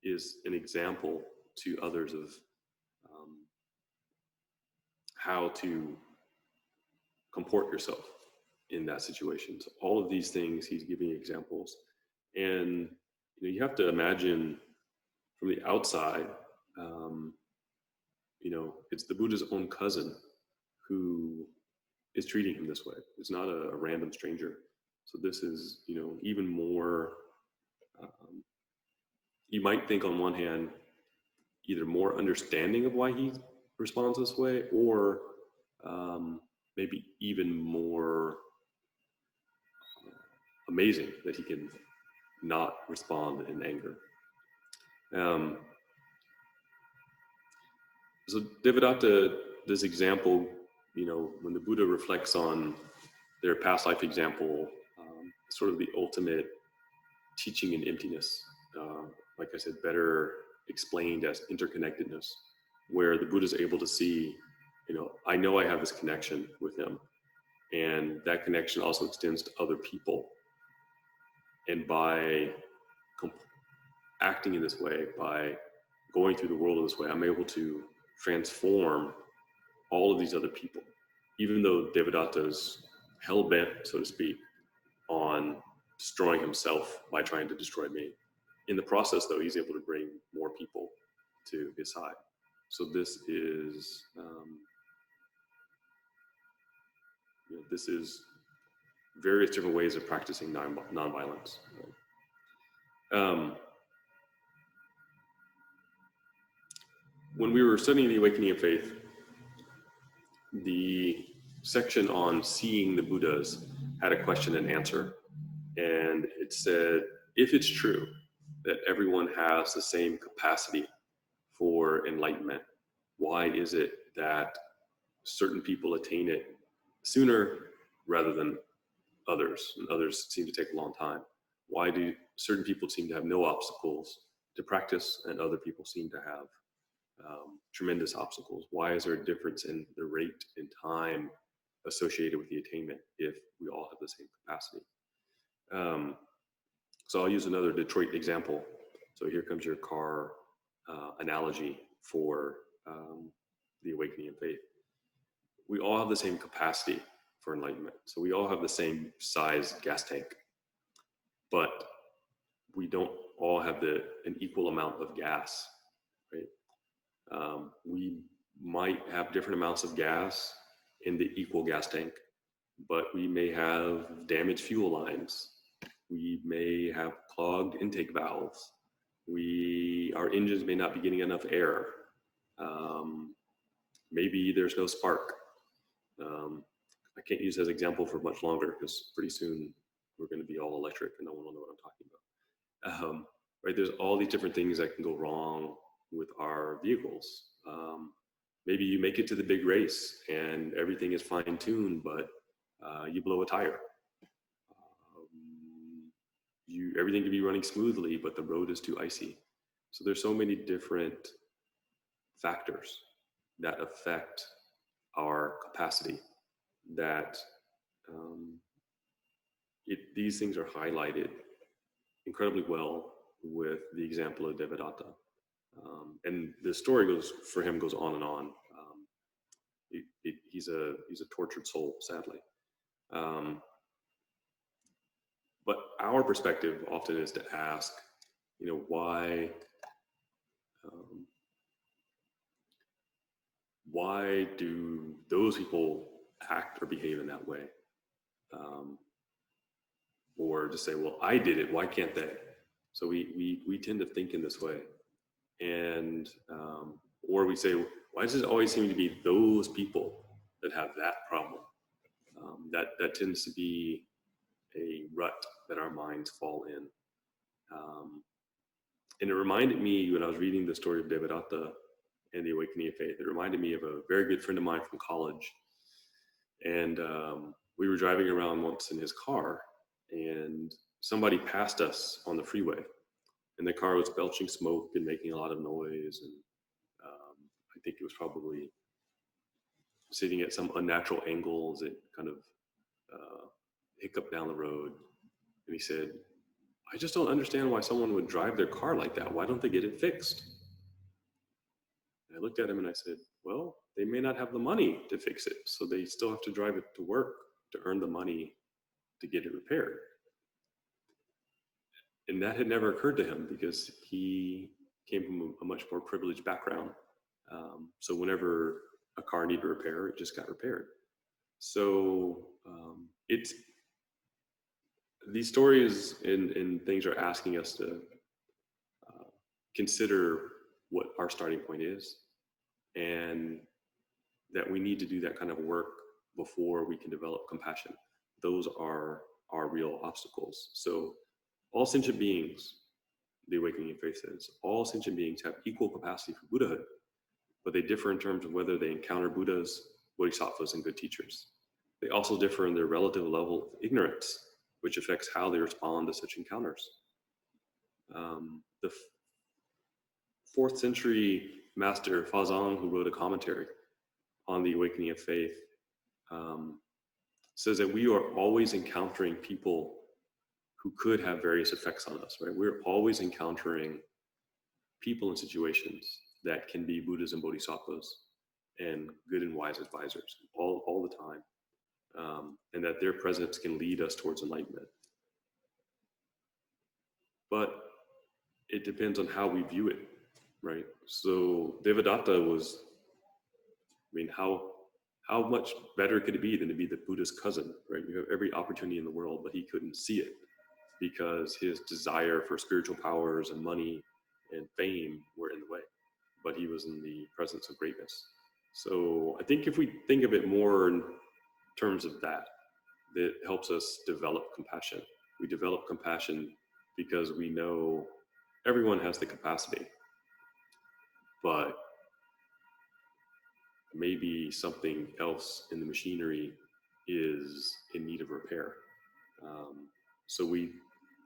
is an example to others of how to comport yourself in that situation. So all of these things, he's giving examples. And you have to imagine from the outside, it's the Buddha's own cousin who is treating him this way. It's not a random stranger. So this is, even more, you might think on one hand, either more understanding of why he responds this way, or maybe even more amazing that he can not respond in anger. So Devadatta, this example, when the Buddha reflects on their past life example, sort of the ultimate teaching in emptiness, like I said, better explained as interconnectedness, where the Buddha is able to see, I know I have this connection with him, and that connection also extends to other people. And by acting in this way, by going through the world in this way, I'm able to transform all of these other people. Even though Devadatta's hell-bent, so to speak, on destroying himself by trying to destroy me. In the process, though, he's able to bring more people to his side. So this is various different ways of practicing nonviolence. When we were studying the Awakening of Faith, the section on seeing the Buddhas had a question and answer. And it said, if it's true that everyone has the same capacity for enlightenment, why is it that certain people attain it sooner rather than others, and others seem to take a long time? Why do certain people seem to have no obstacles to practice and other people seem to have tremendous obstacles? Why is there a difference in the rate and time associated with the attainment if we all have the same capacity? So I'll use another Detroit example. So here comes your car analogy for the awakening of faith. We all have the same capacity for enlightenment. So we all have the same size gas tank, but we don't all have an equal amount of gas, right? We might have different amounts of gas in the equal gas tank, but we may have damaged fuel lines. We may have clogged intake valves. Our engines may not be getting enough air. Maybe there's no spark. I can't use that as an example for much longer because pretty soon we're going to be all electric and no one will know what I'm talking about. Right? There's all these different things that can go wrong with our vehicles. Maybe you make it to the big race and everything is fine-tuned, but you blow a tire. Everything can be running smoothly, but the road is too icy. So there's so many different factors that affect our capacity that these things are highlighted incredibly well with the example of Devadatta. And the story goes on and on. He's a tortured soul, sadly. But our perspective often is to ask, why um, why do those people act or behave in that way? Um, or just say, well, I did it, why can't they? So we tend to think in this way. And, or we say, why does it always seem to be those people that have that problem? That tends to be a rut that our minds fall in. Um, and it reminded me when I was reading the story of Devadatta and the Awakening of Faith, it reminded me of a very good friend of mine from college. And we were driving around once in his car, and somebody passed us on the freeway, and the car was belching smoke and making a lot of noise. And I think it was probably sitting at some unnatural angles. It kind of hiccuped down the road. And he said, I just don't understand why someone would drive their car like that. Why don't they get it fixed? And I looked at him and I said, well, they may not have the money to fix it. So they still have to drive it to work to earn the money to get it repaired. And that had never occurred to him because he came from a much more privileged background. So whenever a car needed repair, it just got repaired. So it's these stories and things are asking us to consider what our starting point is, and that we need to do that kind of work before we can develop compassion. Those are our real obstacles. So all sentient beings, the Awakening of Faith says, all sentient beings have equal capacity for Buddhahood, but they differ in terms of whether they encounter Buddhas, Bodhisattvas, and good teachers. They also differ in their relative level of ignorance, which affects how they respond to such encounters. The 4th century master Fazang, who wrote a commentary on the Awakening of Faith, says that we are always encountering people who could have various effects on us, right? We're always encountering people and situations that can be Buddhas and Bodhisattvas and good and wise advisors all the time, and that their presence can lead us towards enlightenment. But it depends on how we view it, right? So Devadatta was, how much better could it be than to be the Buddha's cousin, right? You have every opportunity in the world, but he couldn't see it because his desire for spiritual powers and money and fame were in the way, but he was in the presence of greatness. So I think if we think of it more in terms of that, that helps us develop compassion. We develop compassion because we know everyone has the capacity, but maybe something else in the machinery is in need of repair. So we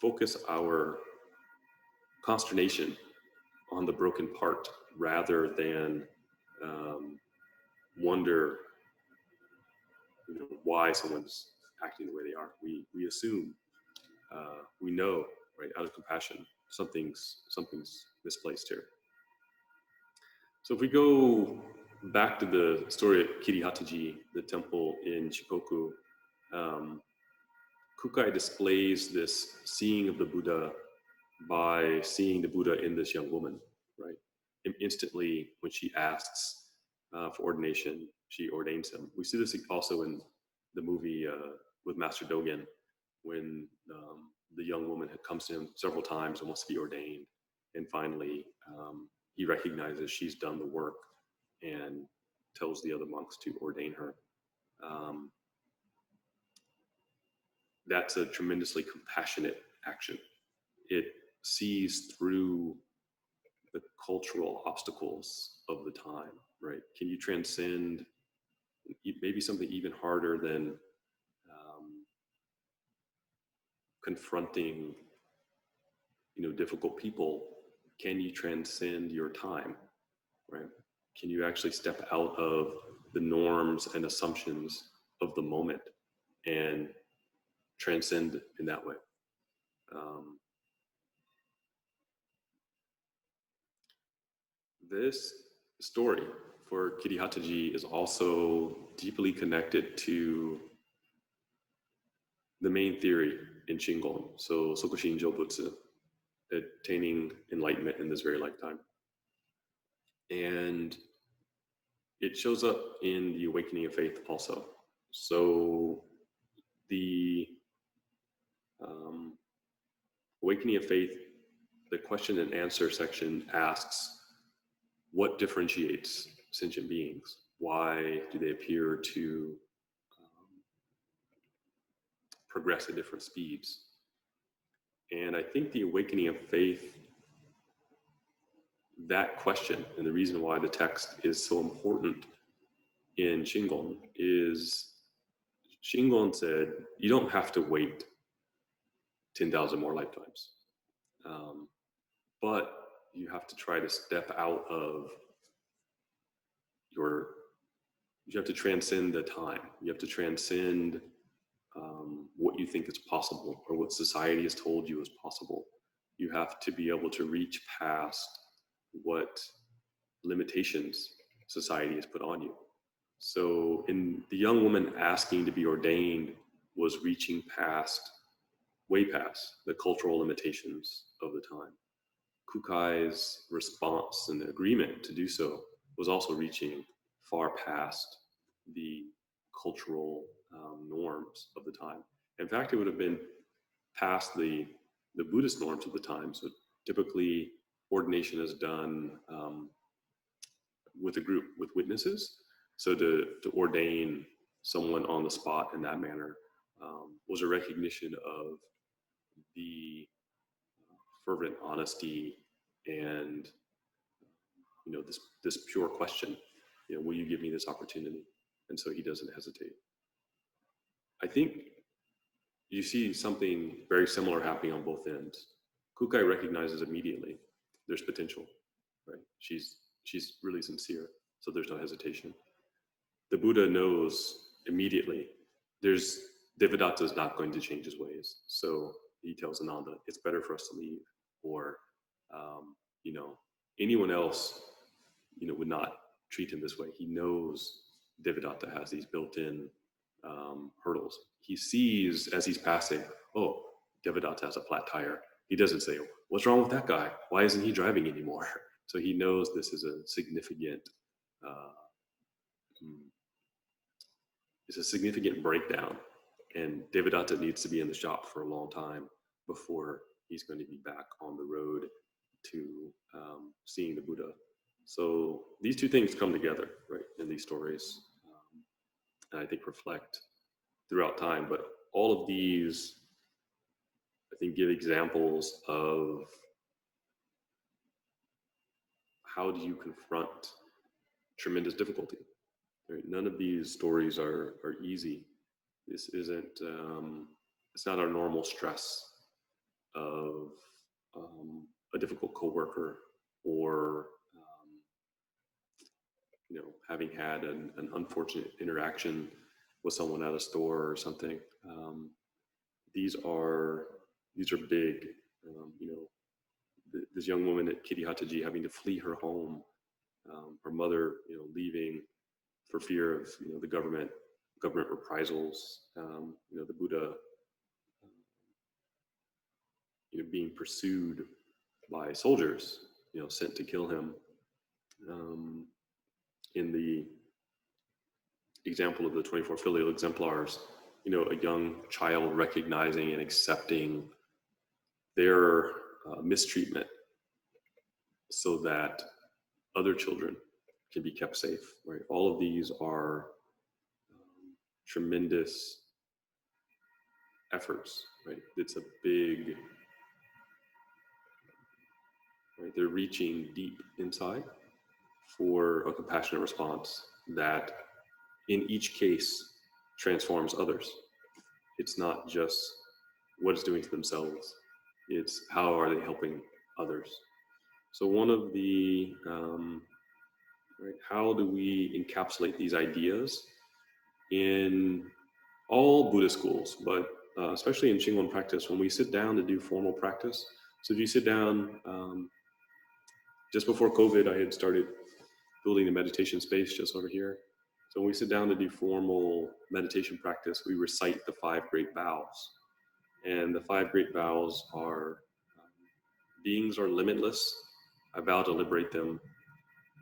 focus our consternation on the broken part rather than wonder why someone's acting the way they are. We assume, we know, right, out of compassion, something's misplaced here. So if we go back to the story of Kirihataji, the temple in Shikoku, Kukai displays this seeing of the Buddha by seeing the Buddha in this young woman, right? And instantly, when she asks for ordination, she ordains him. We see this also in the movie with Master Dogen, when the young woman comes to him several times and wants to be ordained. And finally, he recognizes she's done the work and tells the other monks to ordain her. That's a tremendously compassionate action. It sees through the cultural obstacles of the time, right? Can you transcend maybe something even harder than confronting, difficult people? Can you transcend your time, right? Can you actually step out of the norms and assumptions of the moment and transcend in that way? This story for Kirihataji is also deeply connected to the main theory in Shingon, so Sokushin Jobutsu, attaining enlightenment in this very lifetime. And it shows up in the awakening of faith also. So the awakening of faith, the question and answer section asks, what differentiates sentient beings? Why do they appear to progress at different speeds? And I think the awakening of faith, that question, and the reason why the text is so important in Shingon is Shingon said, you don't have to wait 10,000 more lifetimes. But you have to try to step out of you have to transcend the time. You have to transcend what you think is possible or what society has told you is possible. You have to be able to reach past what limitations society has put on you. So in the young woman asking to be ordained was reaching way past the cultural limitations of the time. Kukai's response and agreement to do so was also reaching far past the cultural norms of the time. In fact, it would have been past the Buddhist norms of the time. So typically, ordination is done with a group, with witnesses. So to ordain someone on the spot in that manner was a recognition of the fervent honesty and this pure question, will you give me this opportunity? And so he doesn't hesitate. I think you see something very similar happening on both ends. Kukai recognizes immediately there's potential, right? She's really sincere, so there's no hesitation. The Buddha knows immediately Devadatta is not going to change his ways. So he tells Ananda, it's better for us to leave, or anyone else would not treat him this way. He knows Devadatta has these built-in hurdles. He sees as he's passing, oh, Devadatta has a flat tire. He doesn't say, what's wrong with that guy? Why isn't he driving anymore? So he knows this is a significant breakdown, and Devadatta needs to be in the shop for a long time before he's going to be back on the road to seeing the Buddha. So these two things come together, right, in these stories, and I think reflect throughout time. But all of these, I think, give examples of how do you confront tremendous difficulty. Right? None of these stories are easy. This isn't, it's not our normal stress of a difficult coworker or, having had an unfortunate interaction with someone at a store or something. These are big. This young woman at Kirihataji having to flee her home, her mother, leaving for fear of the government reprisals. The Buddha, being pursued by soldiers, sent to kill him. In the example of the 24 filial exemplars, a young child recognizing and accepting their mistreatment so that other children can be kept safe, right? All of these are tremendous efforts, right? It's a big, right? They're reaching deep inside for a compassionate response that in each case transforms others. It's not just what it's doing to themselves, it's how are they helping others. So one of the, right, how do we encapsulate these ideas in all Buddhist schools, but especially in Shingon practice, when we sit down to do formal practice. So if you sit down, just before COVID, I had started building a meditation space just over here. So when we sit down to do formal meditation practice, we recite the 5 great vows. And the 5 great vows are Beings are limitless. I vow to liberate them.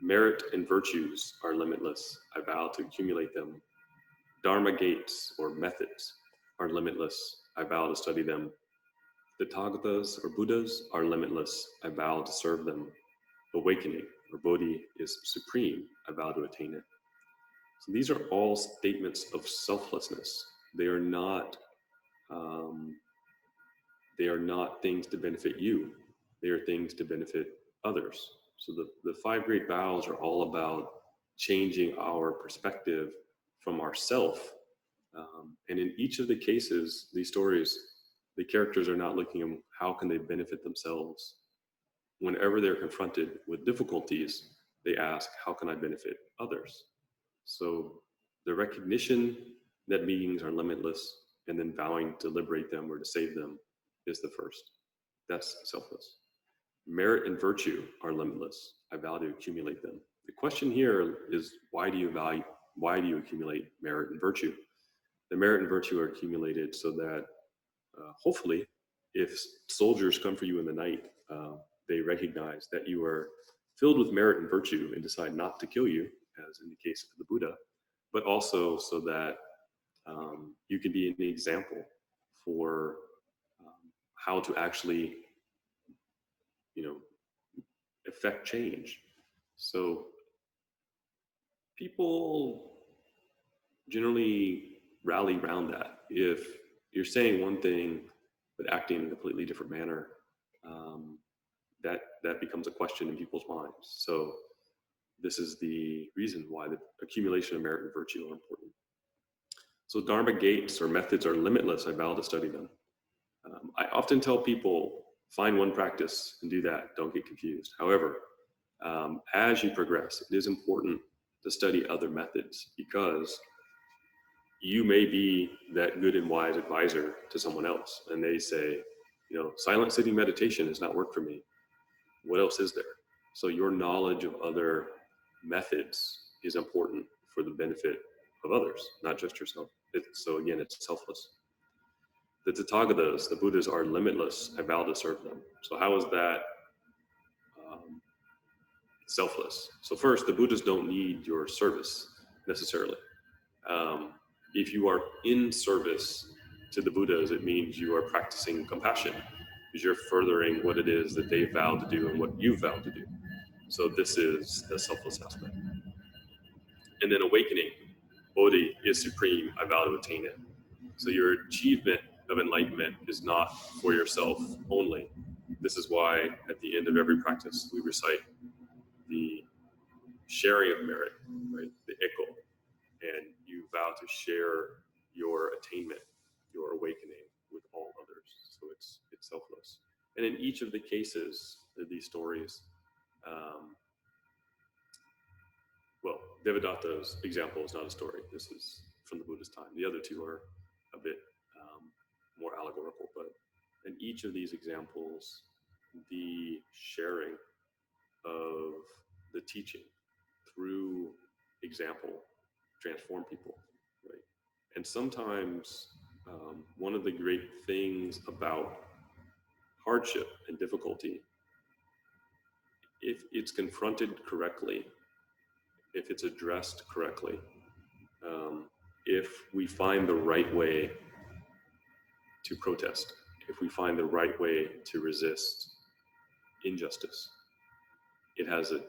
Merit and virtues are limitless. I vow to accumulate them. Dharma gates or methods are limitless. I vow to study them. The Tathagatas or Buddhas are limitless. I vow to serve them. Awakening or Bodhi is supreme. I vow to attain it. So these are all statements of selflessness. They are not um, things to benefit you. They are things to benefit others. So the five great vows are all about changing our perspective from ourself. And in each of the cases, these stories, the characters are not looking at how can they benefit themselves. Whenever they're confronted with difficulties, they ask, how can I benefit others? So the recognition that beings are limitless and then vowing to liberate them or to save them is the first. That's selfless. Merit and virtue are limitless. I vow to accumulate them. The question here is, why do you accumulate merit and virtue? The merit and virtue are accumulated so that hopefully, if soldiers come for you in the night, they recognize that you are filled with merit and virtue and decide not to kill you, as in the case of the Buddha, but also so that you can be an example for how to actually, affect change. So people generally rally around that. If you're saying one thing but acting in a completely different manner, um, that becomes a question in people's minds. So this is the reason why the accumulation of merit and virtue are important. So Dharma gates or methods are limitless. I vow to study them. I often tell people, find one practice and do that. Don't get confused. However, as you progress, it is important to study other methods, because you may be that good and wise advisor to someone else, and they say, silent sitting meditation has not worked for me. What else is there? So your knowledge of other methods is important for the benefit of others, not just yourself. So again, it's selfless. The Tathagatas, the Buddhas, are limitless. I vow to serve them. So how is that selfless? So first, the Buddhas don't need your service necessarily. If you are in service to the Buddhas, it means you are practicing compassion, because you're furthering what it is that they vowed to do and what you vowed to do. So this is the selfless aspect. And then awakening, Bodhi is supreme. I vow to attain it. So your achievement of enlightenment is not for yourself only. This is why at the end of every practice, we recite the sharing of merit, right? The echo. And you vow to share your attainment, your awakening with all others. So it's selfless. And in each of the cases of these stories, Devadatta's example is not a story. This is from the Buddha's time. The other two are a bit more allegorical, but in each of these examples, the sharing of the teaching through example transform people, right? And sometimes one of the great things about hardship and difficulty, if it's confronted correctly, if it's addressed correctly, if we find the right way to protest, if we find the right way to resist injustice, it has an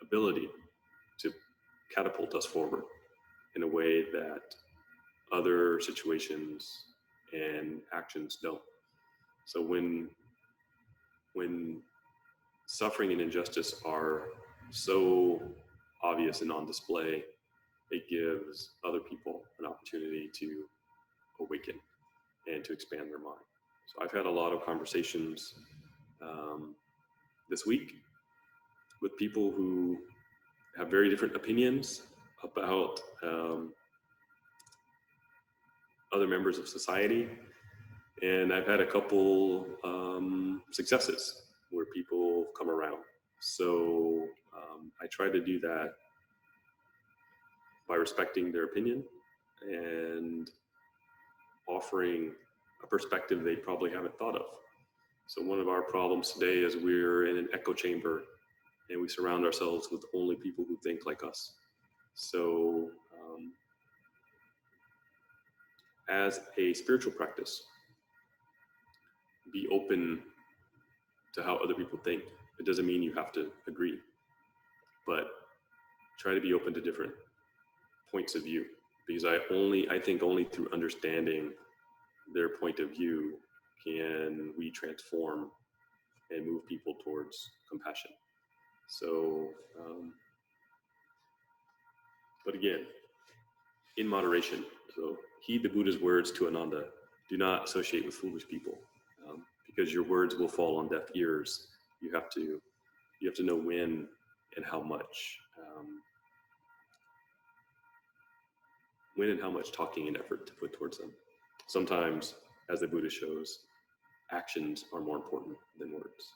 ability to catapult us forward in a way that other situations and actions don't. So when suffering and injustice are so obvious and on display, it gives other people an opportunity to awaken and to expand their mind. So I've had a lot of conversations this week with people who have very different opinions about other members of society. And I've had a couple successes where people come around. So I try to do that by respecting their opinion and offering a perspective they probably haven't thought of. So one of our problems today is we're in an echo chamber and we surround ourselves with only people who think like us. So as a spiritual practice, be open to how other people think. It doesn't mean you have to agree, but try to be open to different points of view, because I think only through understanding their point of view can we transform and move people towards compassion. So, but again, in moderation. So heed the Buddha's words to Ananda. Do not associate with foolish people, because your words will fall on deaf ears. You have to know when and how much. When and how much talking and effort to put towards them. Sometimes, as the Buddha shows, actions are more important than words.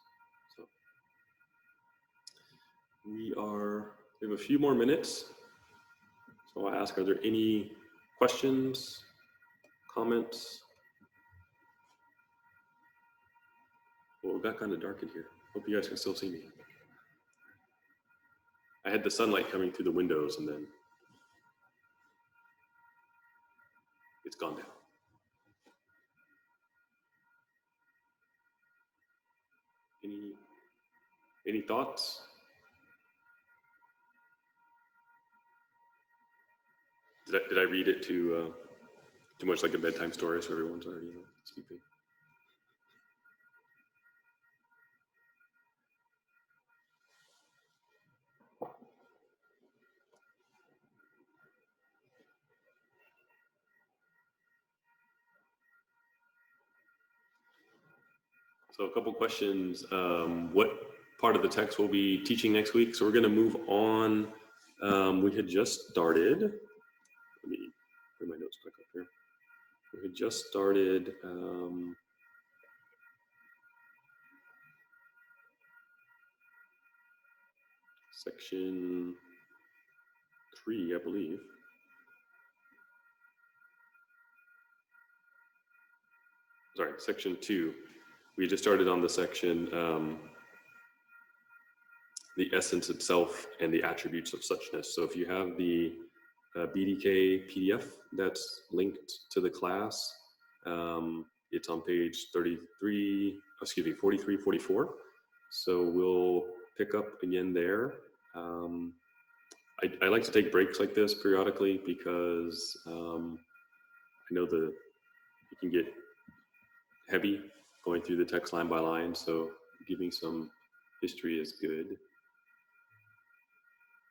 So we have a few more minutes. So I ask, are there any questions, comments? Well, it got kind of dark in here. Hope you guys can still see me. I had the sunlight coming through the windows and then it's gone down. Any thoughts? Did I read it too much like a bedtime story so everyone's already sleeping? So a couple questions. What part of the text we'll be teaching next week? So we're going to move on. We had just started. Let me bring my notes back up here. We had just started section 3, I believe. Sorry, section 2. We just started on the section, the essence itself and the attributes of suchness. So if you have the BDK PDF that's linked to the class, it's on page 43, 44. So we'll pick up again there. I like to take breaks like this periodically because I know it can get heavy going through the text line by line, so giving some history is good.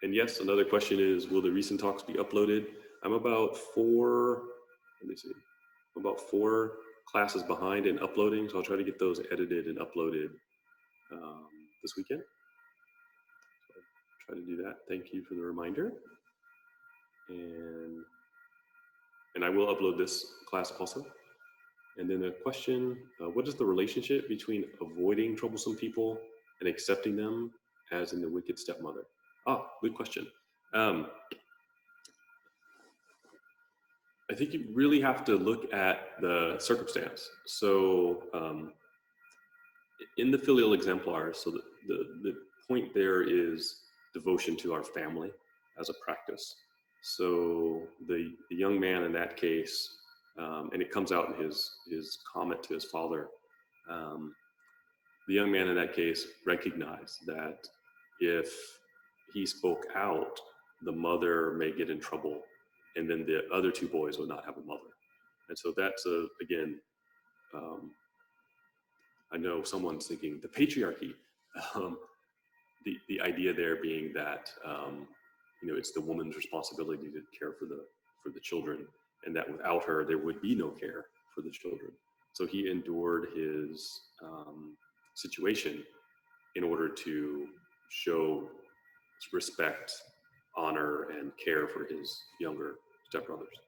And yes, another question is, will the recent talks be uploaded? I'm about 4 classes behind in uploading, so I'll try to get those edited and uploaded this weekend. So I'll try to do that. Thank you for the reminder. And I will upload this class also. And then a question, what is the relationship between avoiding troublesome people and accepting them as in the wicked stepmother? Good question. I think you really have to look at the circumstance. So in the filial exemplars, so the point there is devotion to our family as a practice. So the young man in that case, and it comes out in his comment to his father, the young man in that case recognized that if he spoke out, the mother may get in trouble, and then the other 2 boys would not have a mother. And so that's again, I know someone's thinking the patriarchy, the idea there being that it's the woman's responsibility to care for the children, and that without her there would be no care for the children. So he endured his situation in order to show respect, honor, and care for his younger stepbrothers.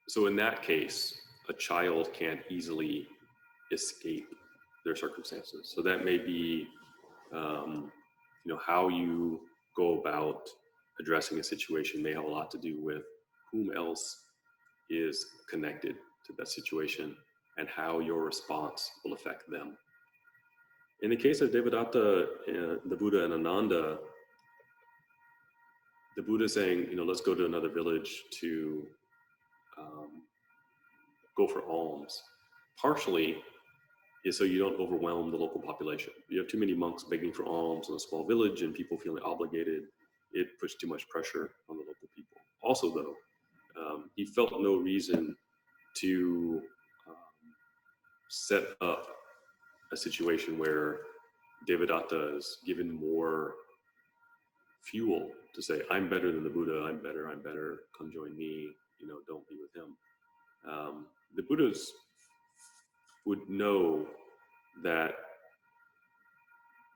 So in that case, a child can't easily escape their circumstances. So that may be, how you go about addressing a situation may have a lot to do with whom else is connected to that situation. and how your response will affect them. In the case of Devadatta, the Buddha and Ananda, the Buddha saying, let's go to another village to um, go for alms, partially is so you don't overwhelm the local population. You have too many monks begging for alms in a small village and people feeling obligated. It puts too much pressure on the local people. Also, though, he felt no reason to set up a situation where Devadatta is given more fuel to say, I'm better than the Buddha, I'm better, come join me, don't be with him. The Buddhas would know that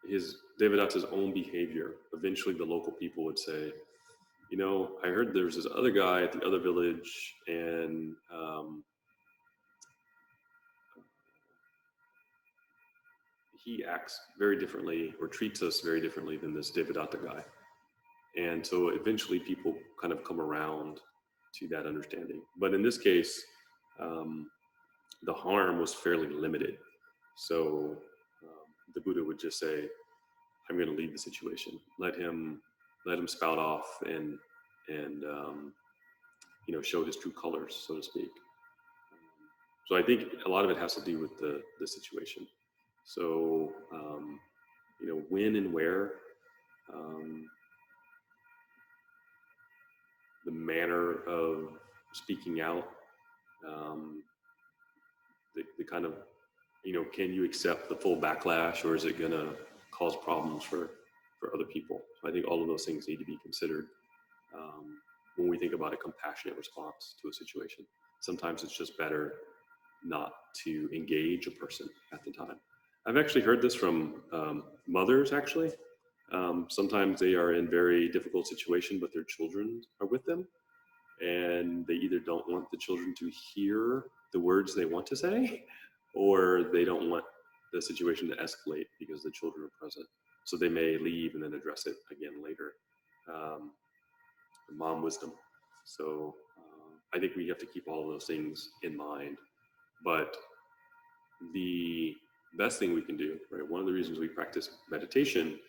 his Devadatta's own behavior, eventually the local people would say, I heard there's this other guy at the other village, and he acts very differently or treats us very differently than this Devadatta guy. And so eventually people kind of come around to that understanding. But in this case, the harm was fairly limited. So the Buddha would just say, I'm going to leave the situation. Let him spout off and show his true colors, so to speak. So I think a lot of it has to do with the situation. So when and where, the manner of speaking out, the kind of can you accept the full backlash, or is it going to cause problems for other people? So I think all of those things need to be considered when we think about a compassionate response to a situation. Sometimes it's just better not to engage a person at the time. I've actually heard this from mothers, actually. Sometimes they are in very difficult situation, but their children are with them, and they either don't want the children to hear the words they want to say, or they don't want the situation to escalate because the children are present. So they may leave and then address it again later. Mom wisdom. So I think we have to keep all of those things in mind. But the best thing we can do, right? One of the reasons we practice meditation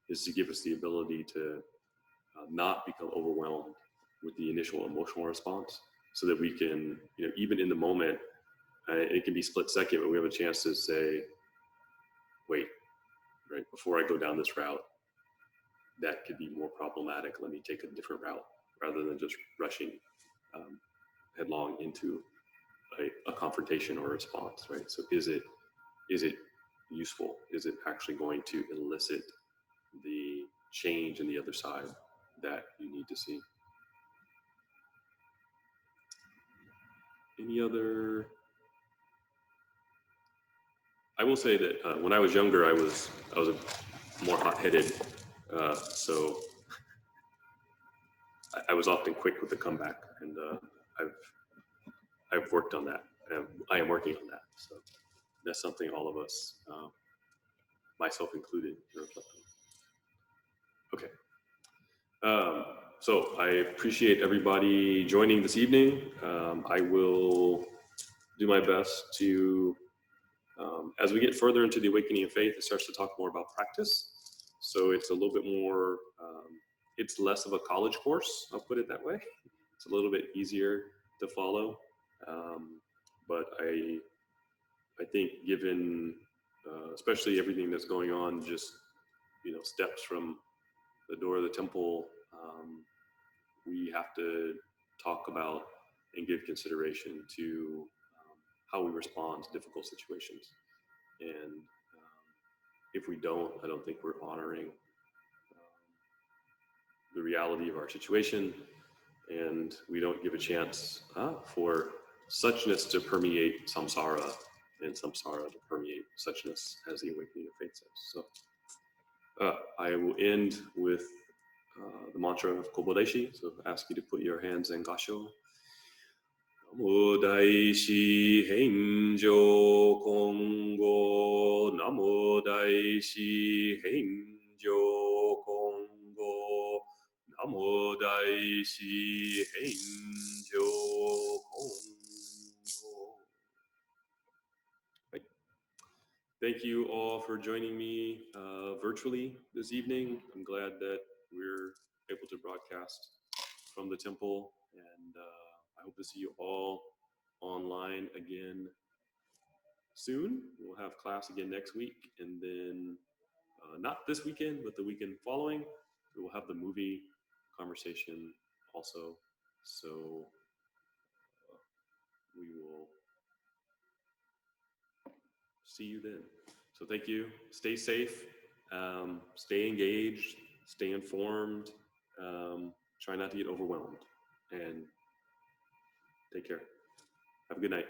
is to give us the ability to not become overwhelmed with the initial emotional response, so that we can, even in the moment, it can be split second, but we have a chance to say, wait, right, before I go down this route, that could be more problematic. Let me take a different route, rather than just rushing headlong into a confrontation or a response, right? So is it useful? Is it actually going to elicit the change in the other side that you need to see? Any other? I will say that when I was younger, I was more hot-headed, so I was often quick with the comeback, and I've worked on that. I am working on that. So that's something all of us, myself included, reflect on. Okay. So I appreciate everybody joining this evening. I will do my best to, as we get further into the awakening of faith, it starts to talk more about practice. So it's a little bit more, it's less of a college course, I'll put it that way. It's a little bit easier to follow. But I think given, especially everything that's going on, just, steps from the door of the temple, we have to talk about and give consideration to how we respond to difficult situations. And if we don't, I don't think we're honoring the reality of our situation, and we don't give a chance for suchness to permeate samsara, and samsara to permeate suchness, as the awakening of faith says. So I will end with the mantra of Kobodeshi. So ask you to put your hands in Gasho. Namo Daishi Henjo Kongo. Namo Daishi Henjo Kongo. Namo Daishi Henjo Kongo. Thank you all for joining me virtually this evening. I'm glad that we're able to broadcast from the temple, and I hope to see you all online again soon. We'll have class again next week, and then not this weekend, but the weekend following, we will have the movie conversation also. So we will see you then. So thank you. Stay safe. Stay engaged. Stay informed. Try not to get overwhelmed. And take care. Have a good night.